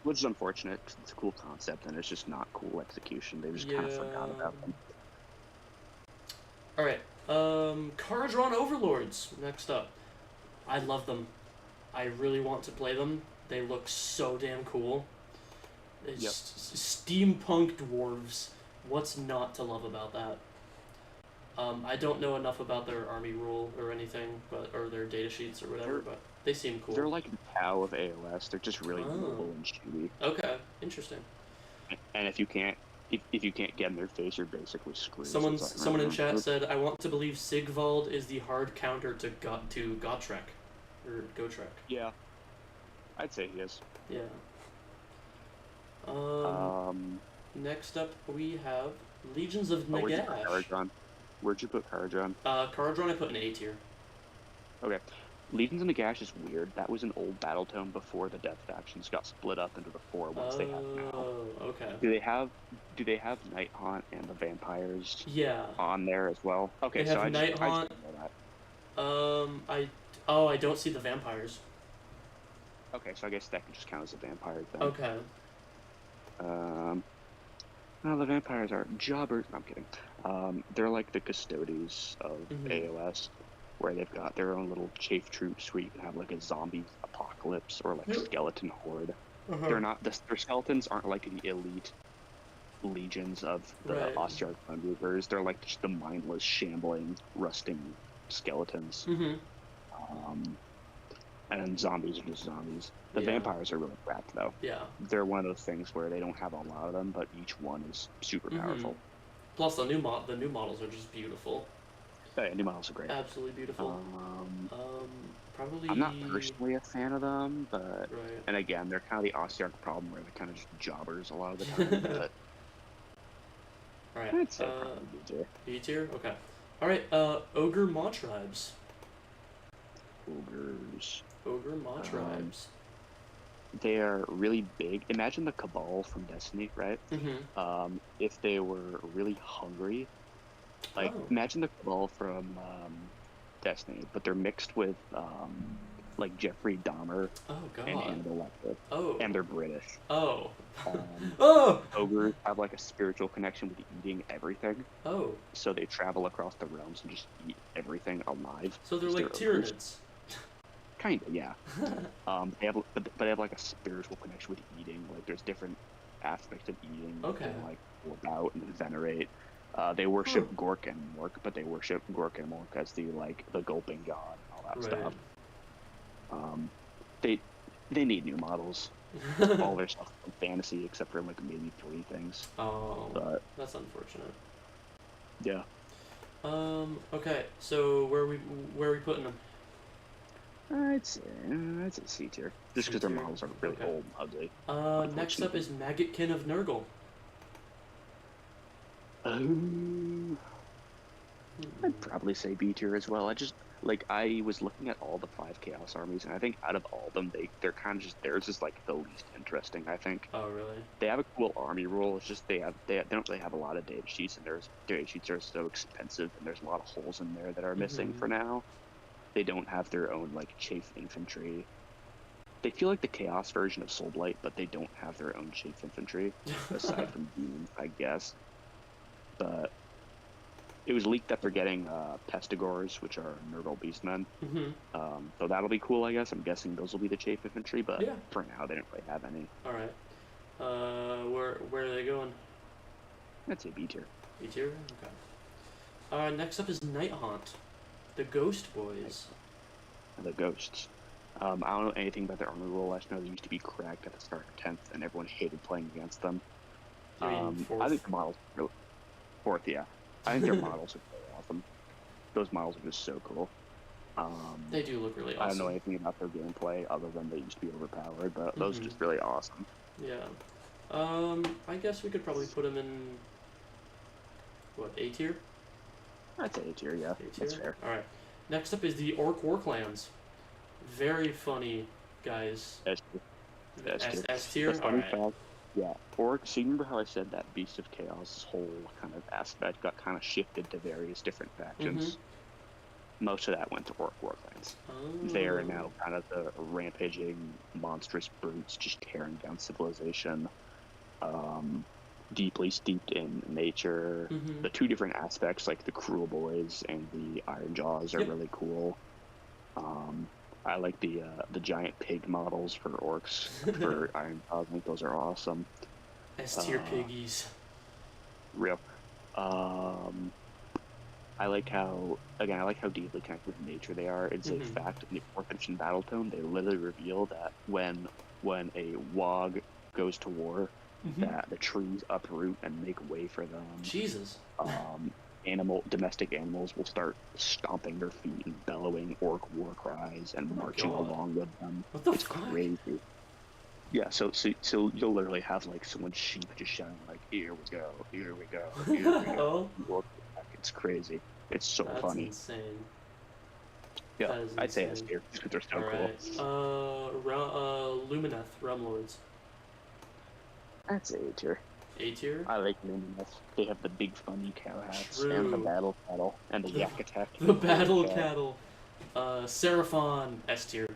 Which is unfortunate, because it's a cool concept, and it's just not cool execution. They just kind of forgot about them. Alright, Kharadron Overlords, next up. I love them. I really want to play them. They look so damn cool. It's steampunk dwarves. What's not to love about that? I don't know enough about their army rule or anything, or their data sheets or whatever, but they seem cool. They're like the Tau of AOS. They're just really mobile and shooty. Okay, interesting. And if you can't get in their face, you're basically screwed. Someone in chat said, "I want to believe Sigvald is the hard counter to Gotrek, or Gotrek." Yeah, I'd say he is. Yeah. Next up we have Legions of Nagash. Where'd you put Kharadron? Kharadron I put in A tier. Okay. Legions of Nagash is weird. That was an old battle tome before the Death factions got split up into the 4 ones they have now. Oh, okay. Do they have Night Haunt and the vampires on there as well? Okay, they have Night Haunt. I don't see the vampires. Okay, so I guess that could just count as a vampire thing. Okay. No, the vampires are jobbers. No, I'm kidding. They're like the custodies of AOS, where they've got their own little chafe troops where you can have like a zombie apocalypse or like skeleton horde. They're not their skeletons aren't like the elite legions of the Ossiarch Gunmovers. They're like just the mindless, shambling, rusting skeletons. And zombies are just zombies. The vampires are really cracked, though. Yeah. They're one of those things where they don't have a lot of them, but each one is super powerful. Plus, the new models are just beautiful. Yeah, new models are great. Absolutely beautiful. Probably. I'm not personally a fan of them, but and again, they're kind of the Ossiarch problem where they're kind of just jobbers a lot of the time. But all right. I'd say probably B tier. B tier. Okay. All right. Ogre Maw tribes. Ogre Maw tribes. They are really big. Imagine the Cabal from Destiny, right? If they were really hungry, like imagine the Cabal from Destiny, but they're mixed with like Jeffrey Dahmer and Hannibal Lecter, and they're British. Ogres have like a spiritual connection with eating everything. So they travel across the realms and just eat everything alive. So they're like Tyranids. Kind of, yeah. They have, but they have like a spiritual connection with eating. Like there's different aspects of eating. They can like go about and venerate. They worship Gork and Mork, but they worship Gork and Mork as the gulping god and all that stuff. They need new models. All their stuff is fantasy except for like maybe 3 things. But that's unfortunate. Yeah. Okay, so where are we putting them? I'd say C tier, just because their models are really old and ugly. Next up is Maggotkin of Nurgle. I'd probably say B tier as well. I was looking at all the 5 Chaos armies, and I think out of all of them, they're kind of just theirs is like the least interesting. I think. Oh really? They have a cool army rule. It's just they don't really have a lot of data sheets, and their data sheets are so expensive, and there's a lot of holes in there that are missing for now. They don't have their own like chafe infantry. They feel like the Chaos version of Soulblight, but they don't have their own chafe infantry aside from demons, I guess. But it was leaked that they're getting Pestigors, which are Nurgle Beastmen. So that'll be cool, I guess. I'm guessing those will be the chafe infantry, but for now they don't really have any. All right. Where are they going? I'd say B tier. B tier. Okay. Next up is Nighthaunt. The Ghost Boys. The Ghosts. I don't know anything about their armor rule. I just know they used to be cracked at the start of 10th, and everyone hated playing against them. You mean 4th? I think the models are really... 4th, yeah. I think their models are really awesome. Those models are just so cool. They do look really awesome. I don't know anything about their gameplay other than they used to be overpowered, but those are just really awesome. Yeah. I guess we could probably put them in... What, A tier? I'd say A tier, yeah. That's fair. Alright. Next up is the Orc War Clans. Very funny, guys. S tier. S tier? Alright. Yeah. Orc, so you remember how I said that Beast of Chaos whole kind of aspect got kind of shifted to various different factions? Most of that went to Orc War Clans. They are now kind of the rampaging, monstrous brutes just tearing down civilization. Deeply steeped in nature. The 2 different aspects, like the Cruel Boys and the Iron Jaws, are really cool. I like the giant pig models for orcs for Iron Jaws. I think those are awesome. S tier piggies. Real. I like how deeply connected with nature they are. It's a fact in the 4th edition Battletome. They literally reveal that when a Wog goes to war, that the trees uproot and make way for them. Jesus. Domestic animals will start stomping their feet and bellowing orc war cries and marching along with them. What the it's fuck? Crazy. Yeah, so you'll literally have like someone's sheep just shouting like, "Here we go, here we go, here we go." It's crazy. It's so funny. That's insane. Yeah, I'd say S tier just because they're so cool. Lumineth, Realm Lords. I'd say A tier. A tier? I like Lumineth. They have the big funny cow hats and the battle cattle and the yak attack. The battle cattle. Seraphon, S tier.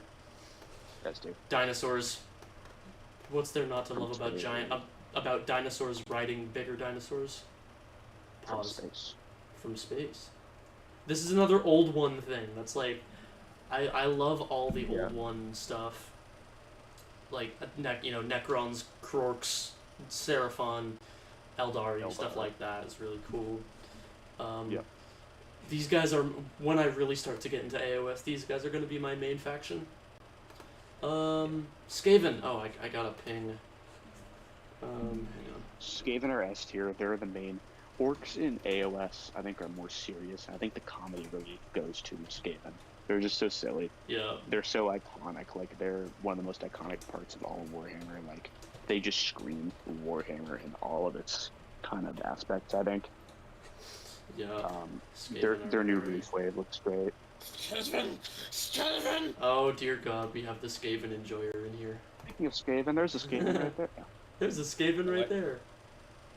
S tier. Dinosaurs. What's there not to love about about dinosaurs riding bigger dinosaurs. From Pause. space. From space. This is another old one thing. That's like, I love all the old one stuff. Like, Necrons, Krorks, Seraphon, Eldari, stuff like that is really cool. These guys are, when I really start to get into AOS, these guys are going to be my main faction. Skaven. Oh, I got a ping. Hang on. Skaven are S tier. They're the main. Orcs in AOS, I think, are more serious. I think the comedy really goes to Skaven. They're just so silly. Yeah. They're so iconic. Like, they're one of the most iconic parts of all of Warhammer. Like, they just scream Warhammer in all of its kind of aspects, I think. Yeah. Their new release wave looks great. Skaven! Oh dear God, we have the Skaven enjoyer in here. Speaking of Skaven, there's a Skaven right there. There's a Skaven right there.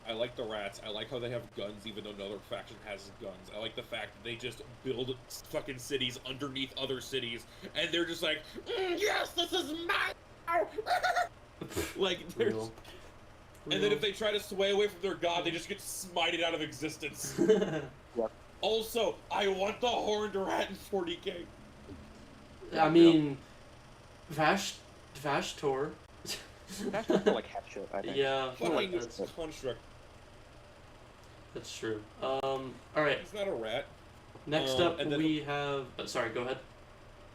I like the rats. I like how they have guns even though another faction has guns. I like the fact that they just build fucking cities underneath other cities, and they're just like, yes, this is mine! Like, there's... Real. And then if they try to sway away from their god, they just get smited out of existence. Yep. Also, I want the horned rat in 40k. I mean, Vashtor. That's just like half shit, I think. Yeah, Fucking that's construct. true. Alright. He's not a rat. Next up, we have... sorry, go ahead.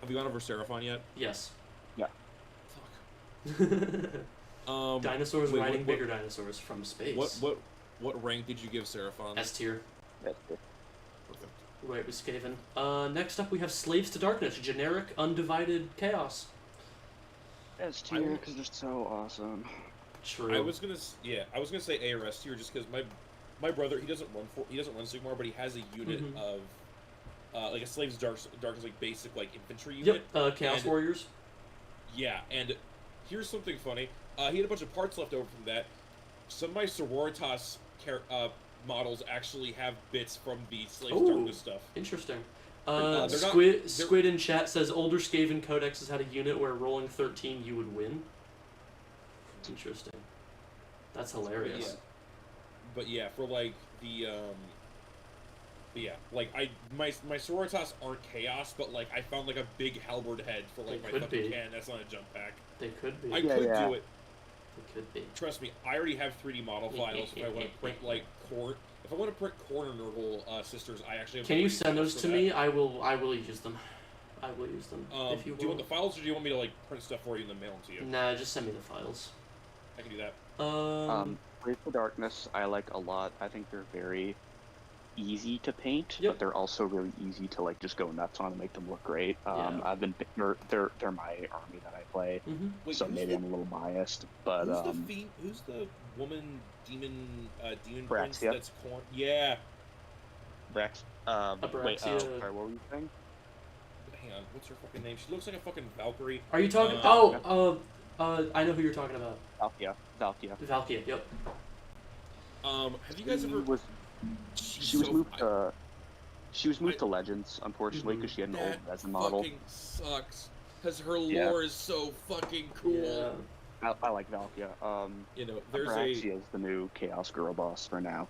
Have you gone over Seraphon yet? Yes. Yeah. Fuck. Dinosaurs riding bigger dinosaurs from space. What rank did you give Seraphon? S tier. That's good. Perfect. Right, with Skaven. Next up, we have Slaves to Darkness. Generic, undivided chaos. S tier, because they're so awesome. True. I was gonna say A or S tier just because my brother he doesn't run Sigmar, but he has a unit of like a Slaves to Darkness like basic like infantry unit. Yep. Chaos Warriors. Yeah, and here's something funny. He had a bunch of parts left over from that. Some of my Sororitas models actually have bits from the Slaves to Darkness stuff. Interesting. They're Squid in chat says older Skaven Codex has had a unit where rolling 13 you would win. Interesting. That's hilarious. But yeah, for like the my Sororitas aren't chaos, but like I found like a big halberd head for like my fucking cannon. That's not a jump pack. They could be. I could do it. They could be. Trust me, I already have 3D model files. If I want to print like Corn, if I want to print Corn and Nurgle sisters, I actually have. Can you send those to me? I will use them. I will use them. If you do you want the files, or do you want me to like print stuff for you and then mail them to you? Nah, just send me the files. I can do that. Slaves to Darkness, I like a lot. I think they're very easy to paint, Yep. but they're also really easy to like just go nuts on and make them look great. I've been they're my army that I play, Wait, so maybe I'm a little biased. But who's the woman demon prince Braxia. that's Corn? Yeah. Rex. Wait, sorry, what were you saying? Hang on, what's her fucking name? She looks like a fucking Valkyrie. Are you talking? I know who you're talking about. Valkia. Valkia. Yep. Have you guys ever? She was moved to Legends, unfortunately, because she had an old resin model. Fucking sucks. Because her lore is so fucking cool. Yeah. I like Valkia. Abraxia is the new Chaos Girl boss for now.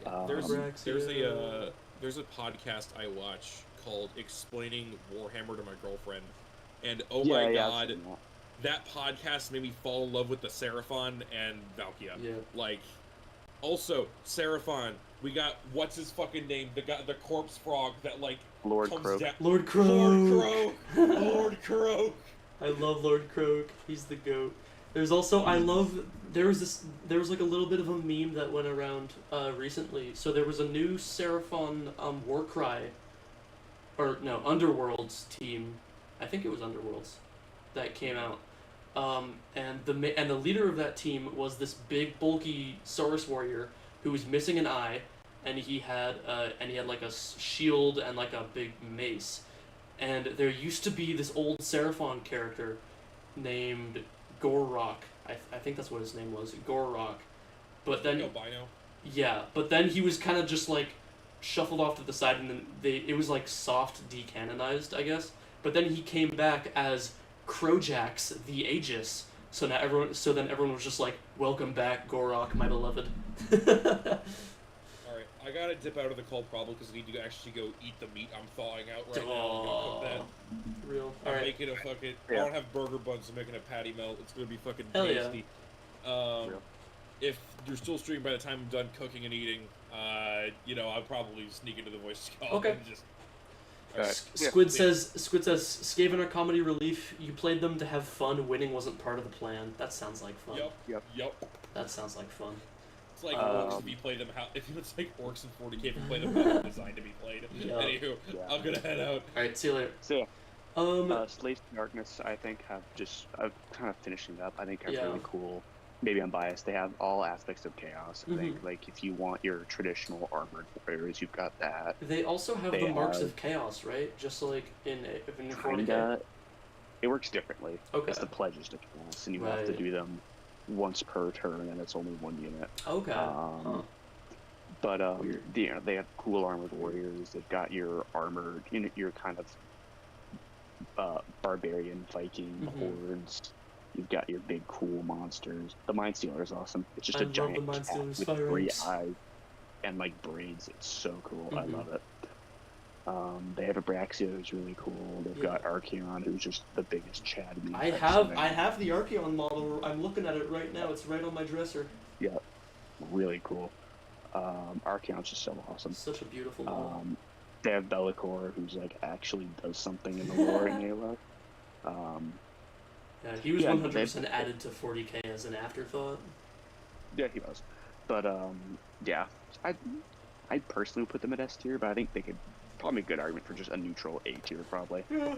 Yeah. There's a podcast I watch called Explaining Warhammer to My Girlfriend, and oh my god, that podcast made me fall in love with the Seraphon and Valkia. Yeah. Like, also Seraphon, we got what's his fucking name? The corpse frog that like Lord comes Croak. down. Lord Croak. Lord Croak. I love Lord Croak. He's the goat. There's also there was like a little bit of a meme that went around recently. So there was a new Seraphon Warcry, or no, Underworlds team. I think it was Underworlds that came out. And the leader of that team was this big bulky Saurus warrior who was missing an eye, and he had like a shield and like a big mace. And there used to be this old Seraphon character named Gorrock. I think that's what his name was, Gorrock. But then but then he was kind of just like shuffled off to the side, and then it was like soft decanonized, I guess. But then he came back as Crojax the Aegis. So then everyone was just like, "Welcome back, Gorok, my beloved." Alright, I gotta dip out of the call probably because I need to actually go eat the meat I'm thawing out right now. I'm gonna cook that. Real. I'm Alright. making a fucking... I Yeah. don't have burger buns, I'm making a patty melt. It's gonna be fucking Hell yeah. tasty. If you're still streaming by the time I'm done cooking and eating, you know, I'll probably sneak into the voice call. Okay. And just... Squid says, Skaven are comedy relief. You played them to have fun. Winning wasn't part of the plan. That sounds like fun. Yep. That sounds like fun. It's like orcs if you play them how... If it's like orcs in 40k if you play them how they're designed to be played. Yep. Anywho, I'm gonna head out. Alright, see you later. So yeah. Slaves to Darkness, I think, have just kind of finishing up. I think are really cool. Maybe I'm biased. They have all aspects of chaos. I think, like, if you want your traditional armored warriors, you've got that. They also have the marks of chaos, right? Just like in 40k. Kinda. It works differently. Okay. It's the pledges to chaos, and you have to do them once per turn, and it's only one unit. Okay. But you know, they have cool armored warriors. They've got your armored, your kind of barbarian Viking hordes. You've got your big cool monsters. The Mind Stealer is awesome. It's just a giant cat with 3 eyes and like braids. It's so cool. I love it. They have Abraxia, who's really cool. They've got Archeon, who's just the biggest Chad. I have the Archeon model. I'm looking at it right now. It's right on my dresser. Yeah, really cool. Archeon's just so awesome. Such a beautiful model. They have Bellicor, who's like actually does something in the lore in Halo. Yeah, he was 100% added to 40k as an afterthought. Yeah, he was. But yeah, I personally would put them at S tier, but I think they could probably make a good argument for just a neutral A tier, probably. Yeah.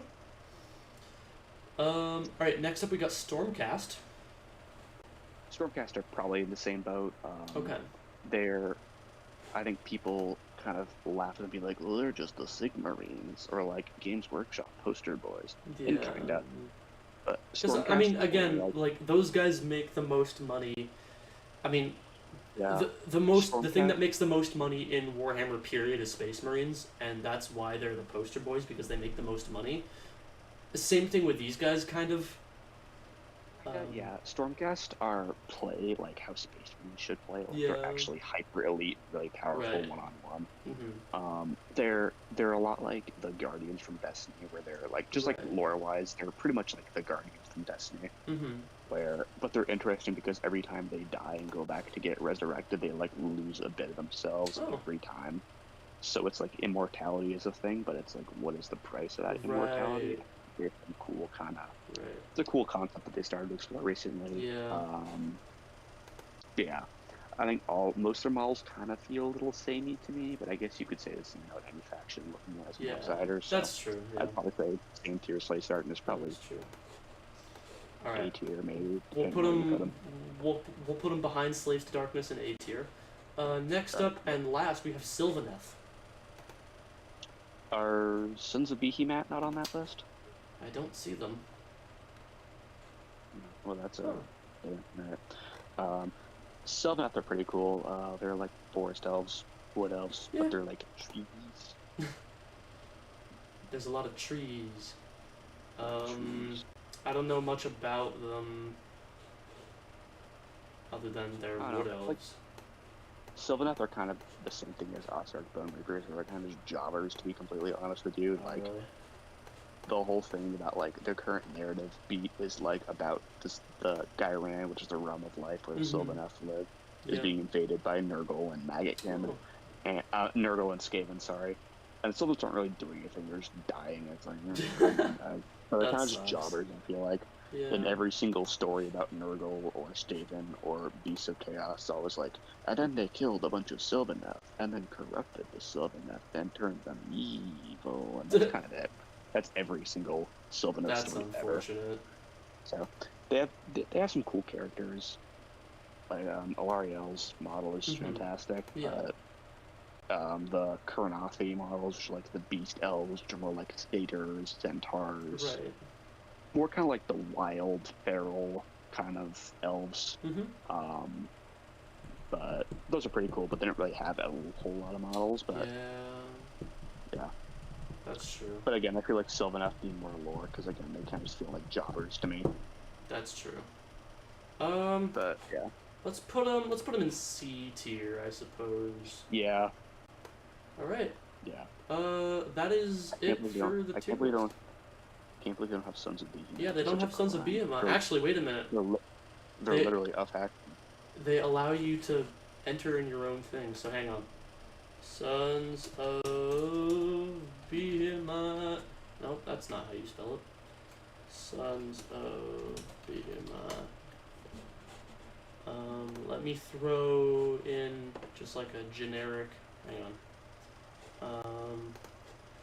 Alright, next up we got Stormcast. Stormcast are probably in the same boat. Okay. I think people kind of laugh at them and be like, well, they're just the Sigmarines, or like Games Workshop poster boys. Yeah. And kinda. But I mean, again, like those guys make the most money. I mean, the thing that makes the most money in Warhammer period is Space Marines, and that's why they're the poster boys, because they make the most money. The same thing with these guys, kind of. Yeah, Stormcast are play like how Space Marines should play. Like they're actually hyper elite, really powerful one-on-one. They're a lot like the Guardians from Destiny, where they're like just like lore-wise, they're pretty much like the Guardians from Destiny. But they're interesting because every time they die and go back to get resurrected, they like lose a bit of themselves every time. So it's like immortality is a thing, but it's like, what is the price of that immortality? It's a cool kind of. It's a cool concept that they started to explore recently. Yeah. I think most of their models kind of feel a little samey to me, but I guess you could say the same about any faction looking as an outsider. So that's true. Yeah. I'd probably say same tier Slaves to Darkness probably. That's true. All right. A tier maybe. We'll put them behind Slaves to Darkness in A tier. Next up and last we have Sylvaneth. Are Sons of Behemat not on that list? I don't see them. Well, that's Sylvaneth are pretty cool. They're like forest elves, wood elves, but they're like trees. There's a lot of trees. I don't know much about them other than they're wood elves. Like, Sylvaneth are kind of the same thing as Ossark Bone Reapers. They're kind of just jobbers, to be completely honest with you. Like, the whole thing about, like, their current narrative beat is, like, about the Gairan, which is the realm of life where the Sylvaneth live, is being invaded by Nurgle and Maggotkin. And, Nurgle and Skaven, sorry. And the Sylvaneth aren't really doing anything, they're just dying. It's like, so they're kind of just jobbers, I feel like. In every single story about Nurgle or Skaven or Beasts of Chaos, it's always like, and then they killed a bunch of Sylvaneth, and then corrupted the Sylvaneth, then turned them evil, and that's kind of it. That's every single Sylvaneth story ever. That's unfortunate. So, they have some cool characters. Like, Alariel's model is fantastic. The Kurnothi models, which are like the Beast Elves, which are more like Satyrs, Centaurs. Right. More kind of like the wild, feral kind of elves. But those are pretty cool, but they don't really have a whole lot of models. But yeah. That's true. But again, I feel like Sylvaneth need more lore, because again, they kind of just feel like jobbers to me. That's true. But yeah. Let's put him in C tier, I suppose. Yeah. All right. Yeah. That is it for the I can't believe they don't have Sons of Behemoth. Yeah, they don't have Sons of Behemoth. Actually, wait a minute. They're literally a fact. They allow you to enter in your own thing, so hang on. Sons of Behemoth. Nope, that's not how you spell it. Sons of Behemoth. Let me throw in just like a generic. Hang on.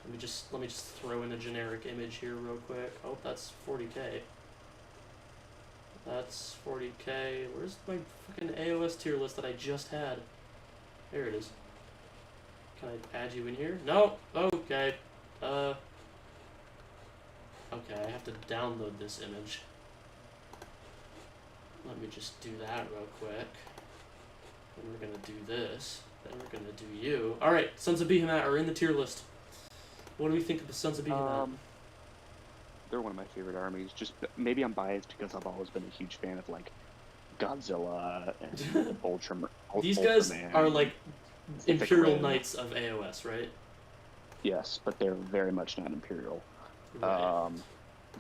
Let me just throw in a generic image here real quick. Oh, that's 40K. That's 40K. Where's my fucking AOS tier list that I just had? There it is. Can I add you in here? No. Okay. Okay, I have to download this image. Let me just do that real quick. Then we're gonna do this. Then we're gonna do you. Alright, Sons of Behemoth are in the tier list. What do we think of the Sons of Behemoth? They're one of my favorite armies. Just maybe I'm biased because I've always been a huge fan of like Godzilla and Ultraman. These guys are like Imperial Knights of AOS, right? Yes, but they're very much not Imperial. Right.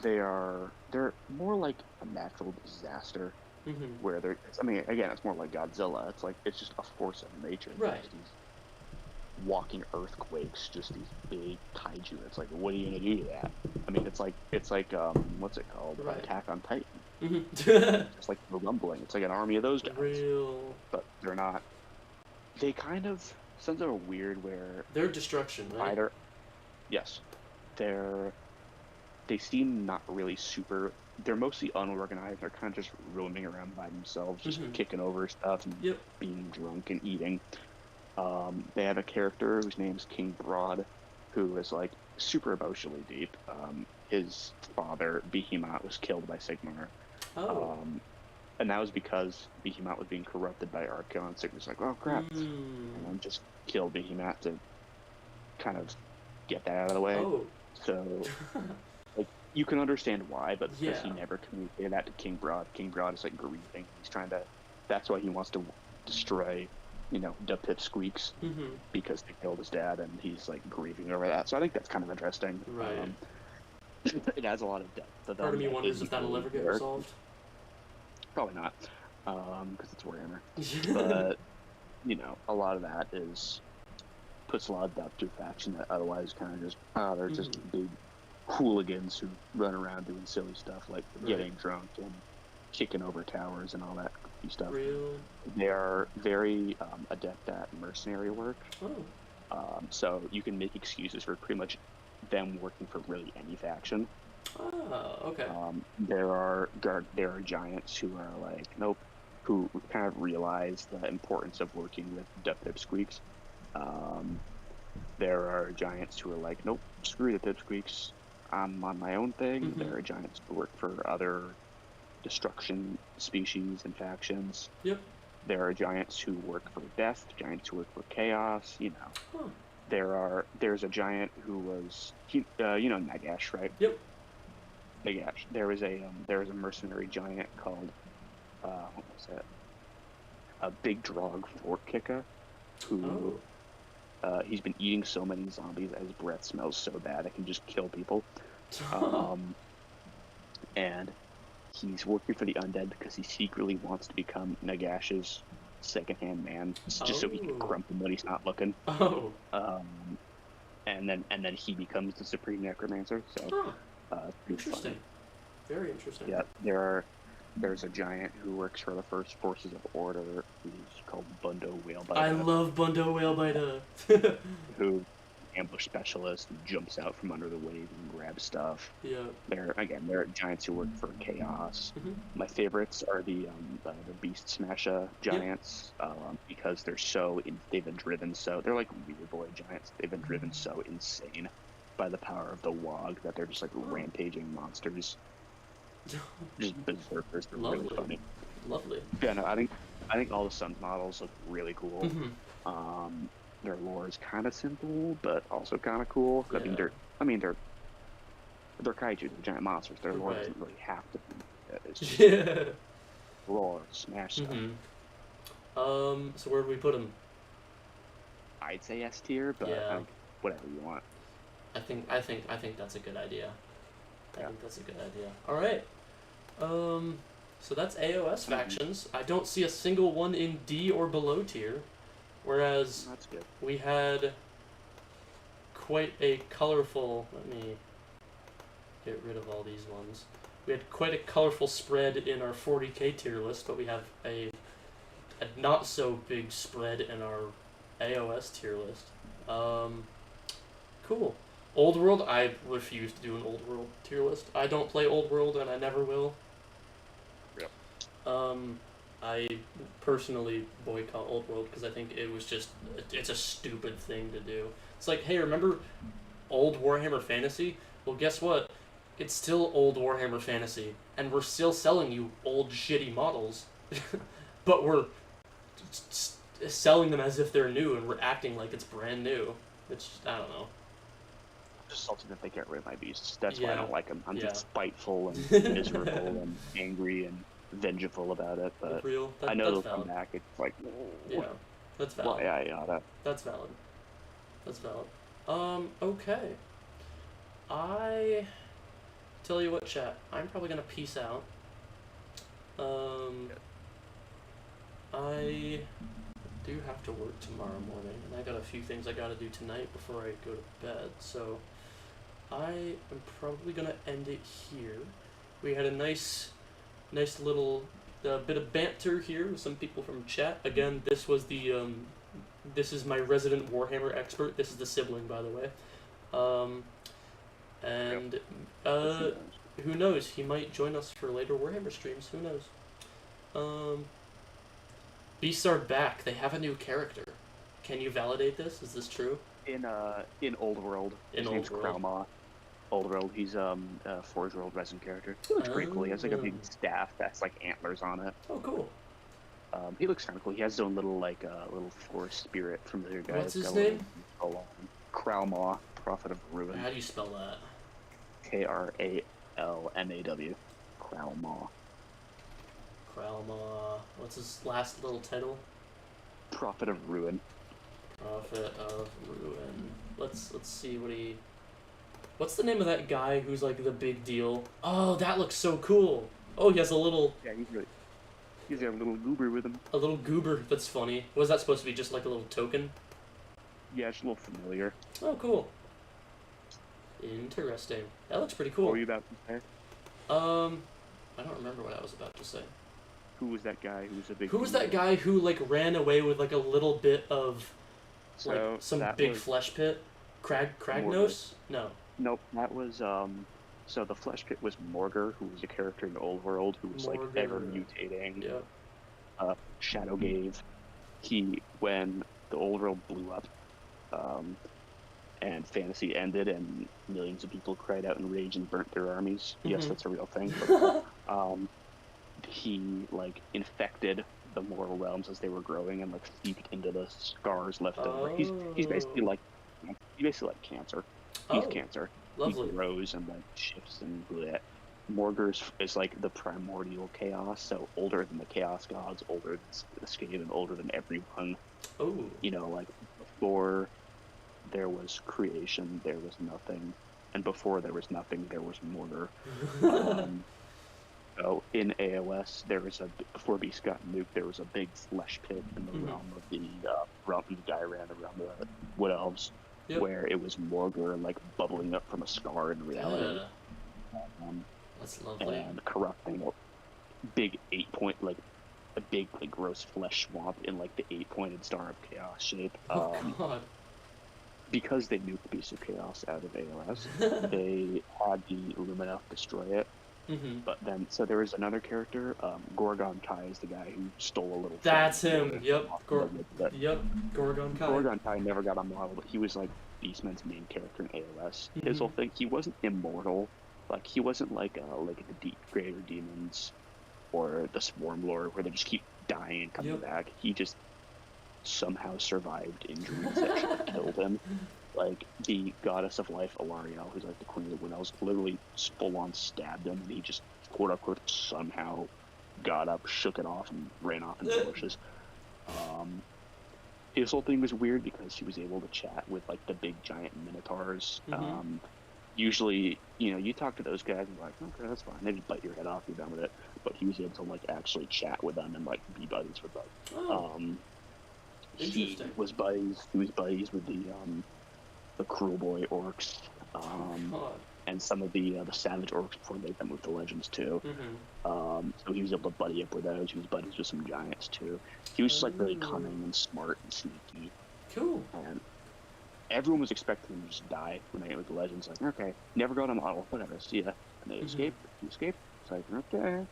They're more like a natural disaster. Mm-hmm. Where they're, I mean, again, it's more like Godzilla. It's just a force of nature. Right. Just these walking earthquakes, just these big kaiju. It's like, what are you gonna do to that? I mean, it's like what's it called? Right. Attack on Titan. Mm-hmm. It's like the rumbling. It's like an army of those guys. Real. But they're not. They kind of Sons are weird where they're destruction, right? either. Yes, they seem not really super. They're mostly unorganized. They're kind of just roaming around by themselves, just kicking over stuff and being drunk and eating. They have a character whose name's King Broad, who is like super emotionally deep. His father, Behemoth, was killed by Sigmar. Oh. And that was because Behemoth was being corrupted by Archaon. Sigmar's like, oh crap. And just killed Behemoth to kind of get that out of the way. Oh. So, like, you can understand why, but because he never communicated that to King Broad. King Broad is like grieving. He's trying to. That's why he wants to destroy, the Pipsqueaks because they killed his dad, and he's like grieving over that. So I think that's kind of interesting. Right. It adds a lot of depth. To Part of me wonders if that'll ever get resolved. Probably not, because it's Warhammer. But a lot of that puts a lot of depth to a faction that otherwise kind of just they're just big hooligans who run around doing silly stuff like getting drunk and kicking over towers and all that goofy stuff. Real. They are very adept at mercenary work. Oh. So you can make excuses for pretty much them working for really any faction. Oh, okay. There are giants who are like, nope, who kind of realize the importance of working with the Pipsqueaks. There are giants who are like, nope, screw the Pipsqueaks, I'm on my own thing. There are giants who work for other destruction species and factions. Yep. There are giants who work for death, giants who work for chaos, Huh. There's a giant who was, Nagash, right? Yep. Nagash. There was a mercenary giant called, what was that? A big drog fort kicker, who, he's been eating so many zombies that his breath smells so bad it can just kill people. And he's working for the undead because he secretly wants to become Nagash's second-hand man, just so he can crump him when he's not looking. Oh. And then he becomes the supreme necromancer. So, interesting. Very interesting. Yeah, there's a giant who works for the First Forces of Order, who's called Bundo Whalebiter. I love Bundo Whalebiter. Who ambush specialist who jumps out from under the wave and grabs stuff. Yeah. There are giants who work for chaos. My favorites are the Beast Smasher giants, because they've been driven so they're like weird boy giants. They've been driven so insane by the power of the Wog that they're just like rampaging monsters. Just berserkers. They're really funny. Lovely. Yeah, no, I think all the Suns models look really cool. Their lore is kind of simple, but also kind of cool. Yeah. They're kaiju, they're giant monsters. Their lore doesn't really have to be. It's just, roar, smash stuff. So where do we put him? I'd say S tier, but Yeah. like, whatever you want. I think that's a good idea. I think that's a good idea. All right. So that's AOS factions. I don't see a single one in D or below tier, whereas That's good. we had quite a colorful. Let me get rid of all these ones. We had quite a colorful spread in our 40K tier list, but we have a not so big spread in our AOS tier list. Cool. Old World, I refuse to do an Old World tier list. I don't play Old World, and I never will. Yep. I personally boycott Old World because I think it was just, it's a stupid thing to do. It's like, hey, remember old Warhammer Fantasy? Well, guess what? It's still old Warhammer Fantasy, and we're still selling you old shitty models, but we're selling them as if they're new, and we're acting like it's brand new. It's, I don't know. I'm just salty that they get rid of my beasts. That's why I Yeah. don't like them. I'm Yeah. just spiteful and miserable and angry and vengeful about it. But Real. I know they'll that's come valid. back. It's like, Yeah, that's valid. why I yada. That's valid. That's valid. Okay. I tell you what, chat. I'm probably gonna peace out. I do have to work tomorrow morning, and I got a few things I gotta do tonight before I go to bed. So I am probably gonna end it here. We had a nice little bit of banter here with some people from chat. Again, this was the this is my resident Warhammer expert. This is the sibling, by the way. And who knows? He might join us for later Warhammer streams. Who knows? Beasts are back. They have a new character. Can you validate this? Is this true? In Old World, his In name's Old World. Kraumaw. Old World, he's a 4-year-old resin character. He looks pretty cool. He has like a big staff that's like antlers on it. Oh, cool. He looks kind of cool. He has his own little like little forest spirit from the other guy. What's that's his got a name? little Kraumaw, Prophet of Ruin. How do you spell that? Kralmaw. Kraumaw. Kralma. What's his last little title? Prophet of Ruin. Prophet of Ruin. Let's see what he. What's the name of that guy who's like the big deal? Oh, that looks so cool. Oh, he has a little Yeah, he's got a little goober with him. goober that's funny. Was that supposed to be just like a little token? Yeah, it's a little familiar. Oh, cool. Interesting. That looks pretty cool. What were you about to say? I don't remember what I was about to say. Who was that guy who was a big Who was goober? that guy who like ran away with like a little bit of So like some that big was flesh pit? Kragnos? No. Nope, that was so the flesh pit was Morger, who was a character in the Old World who was like Morger. ever mutating. Yeah. Shadowgave. When the Old World blew up, and fantasy ended and millions of people cried out in rage and burnt their armies. Yes, Mhm. that's a real thing. But, he like infected the mortal realms as they were growing and like seeped into the scars left over. He's basically like cancer. He's Oh, cancer. lovely. He grows and like shifts and bleh. Morgur's is like the primordial chaos, so older than the chaos gods, older than the Skaven, older than everyone. Oh. You know, like before there was creation, there was nothing, and before there was nothing, there was Mortar. So in AOS, there was before Beast got nuked, there was a big flesh pit in the realm of the Gyran, around the Wood Elves, Yep. where it was Morgur like bubbling up from a scar in reality. Yeah. That's lovely. And corrupting a big 8-point, like a big like gross flesh swamp in like the 8-pointed Star of Chaos shape. Oh god. Because they nuked Beast of Chaos out of AOS, they had the Illuminati destroy it. Mm-hmm. But then, so there was another character, Gorgon Kai is the guy who stole a little. That's thing. him. Yep. But Yep. Gorgon Kai. Gorgon Kai never got a model, but he was like Beastman's main character in AOS. His Mhm. whole thing, he wasn't immortal. Like he wasn't like the greater demons or the Swarm Lord where they just keep dying and coming Yep. back. He just somehow survived injuries that should have killed him. Like the goddess of life, Alariel, who's like the queen of the Winnows, literally full on stabbed him, and he just quote unquote somehow got up, shook it off, and ran off into the bushes. His whole thing was weird because he was able to chat with like the big giant minotaurs. Usually, you talk to those guys and you're like, okay, that's fine. They just bite your head off, you're done with it. But he was able to like actually chat with them and like be buddies with them. Oh, He was buddies with the cruel boy orcs, and some of the savage orcs before they got moved to legends too. So he was able to buddy up with those. He was buddies with some giants too. He was just like really cunning and smart and sneaky. Cool. And everyone was expecting him to just die when they got with the legends. Like, okay, never got a model, whatever, see ya. And they escaped. He escaped. It's like, okay.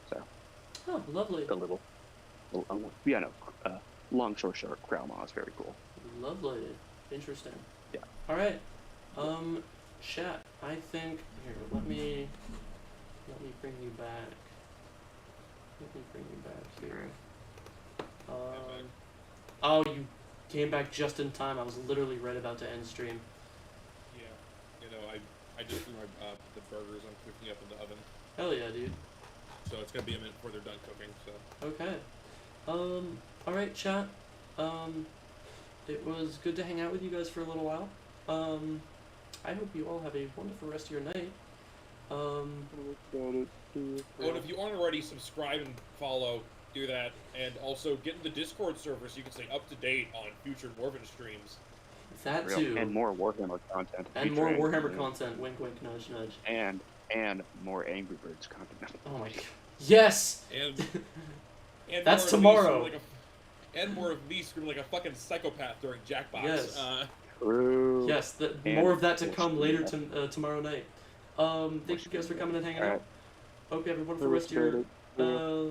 So. Oh, lovely. A little long story short, Growlmaw is very cool. Lovely. Interesting. Yeah. All right. Chat. I think here. Let me bring you back. Here. Oh, you came back just in time. I was literally right about to end stream. Yeah. I just threw my the burgers I'm cooking up in the oven. Hell yeah, dude. So it's gonna be a minute before they're done cooking. So. Okay. All right, chat. It was good to hang out with you guys for a little while. I hope you all have a wonderful rest of your night. And if you aren't already, subscribe and follow. Do that, and also get in the Discord server so you can stay up to date on future Morvyn streams. That too. And more Warhammer content. And more Warhammer content. Wink, wink, nudge, nudge. And more Angry Birds content. Oh my god. Yes. And that's tomorrow. And more of me screaming like a fucking psychopath during Jackbox. Yes. True. Yes. More of that to come later tomorrow night. Thank you guys for coming and hanging out. Hope you have a wonderful rest of your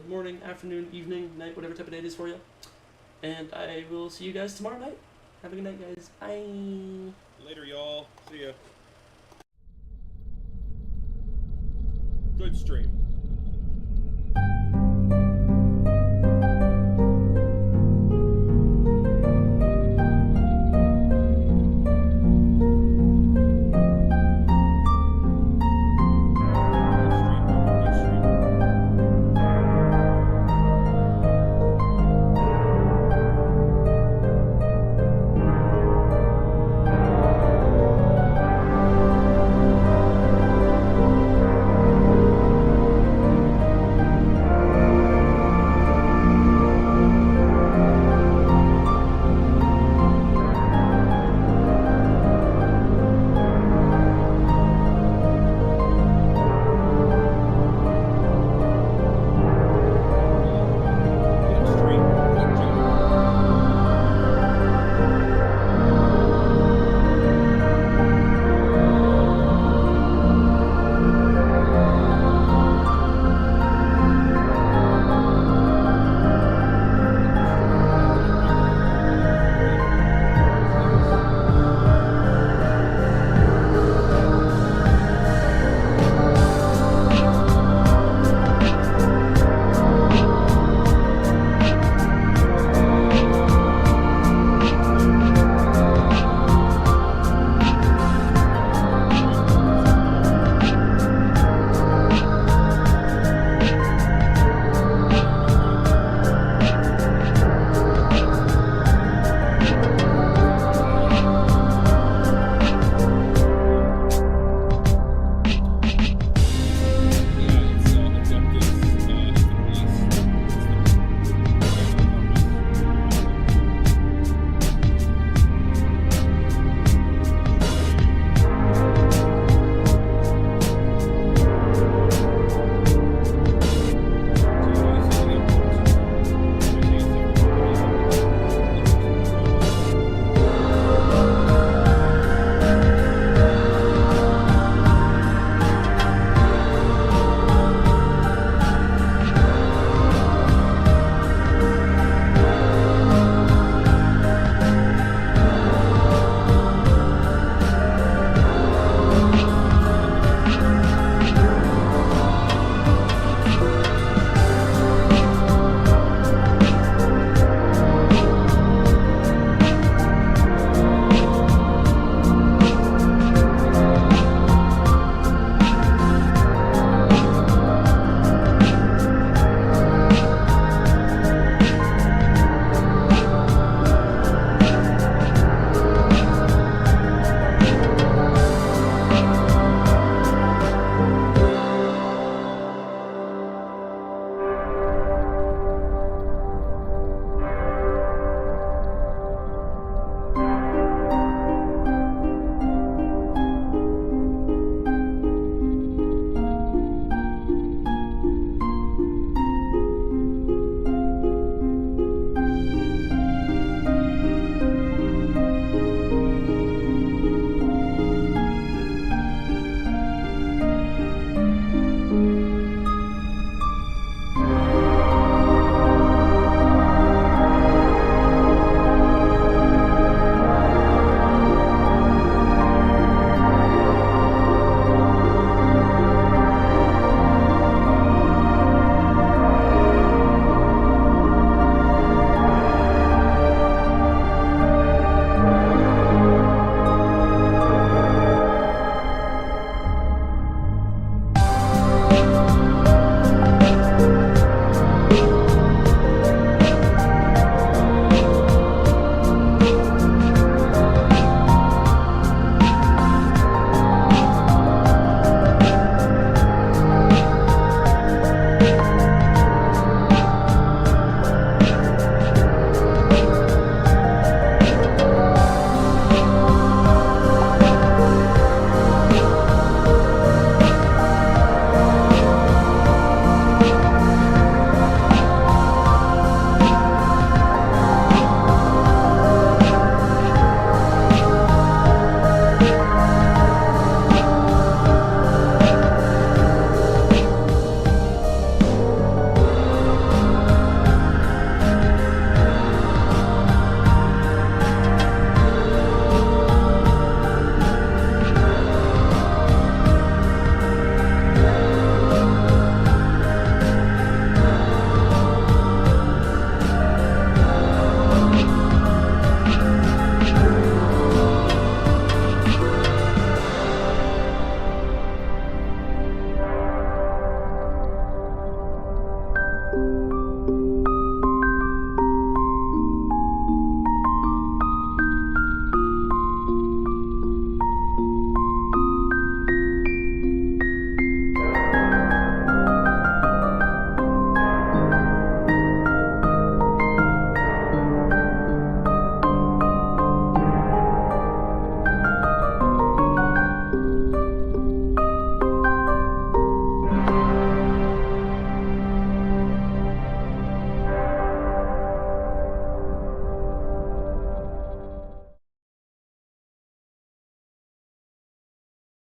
morning, afternoon, evening, night, whatever type of day it is for you. And I will see you guys tomorrow night. Have a good night, guys. Bye. Later, y'all. See ya. Good stream.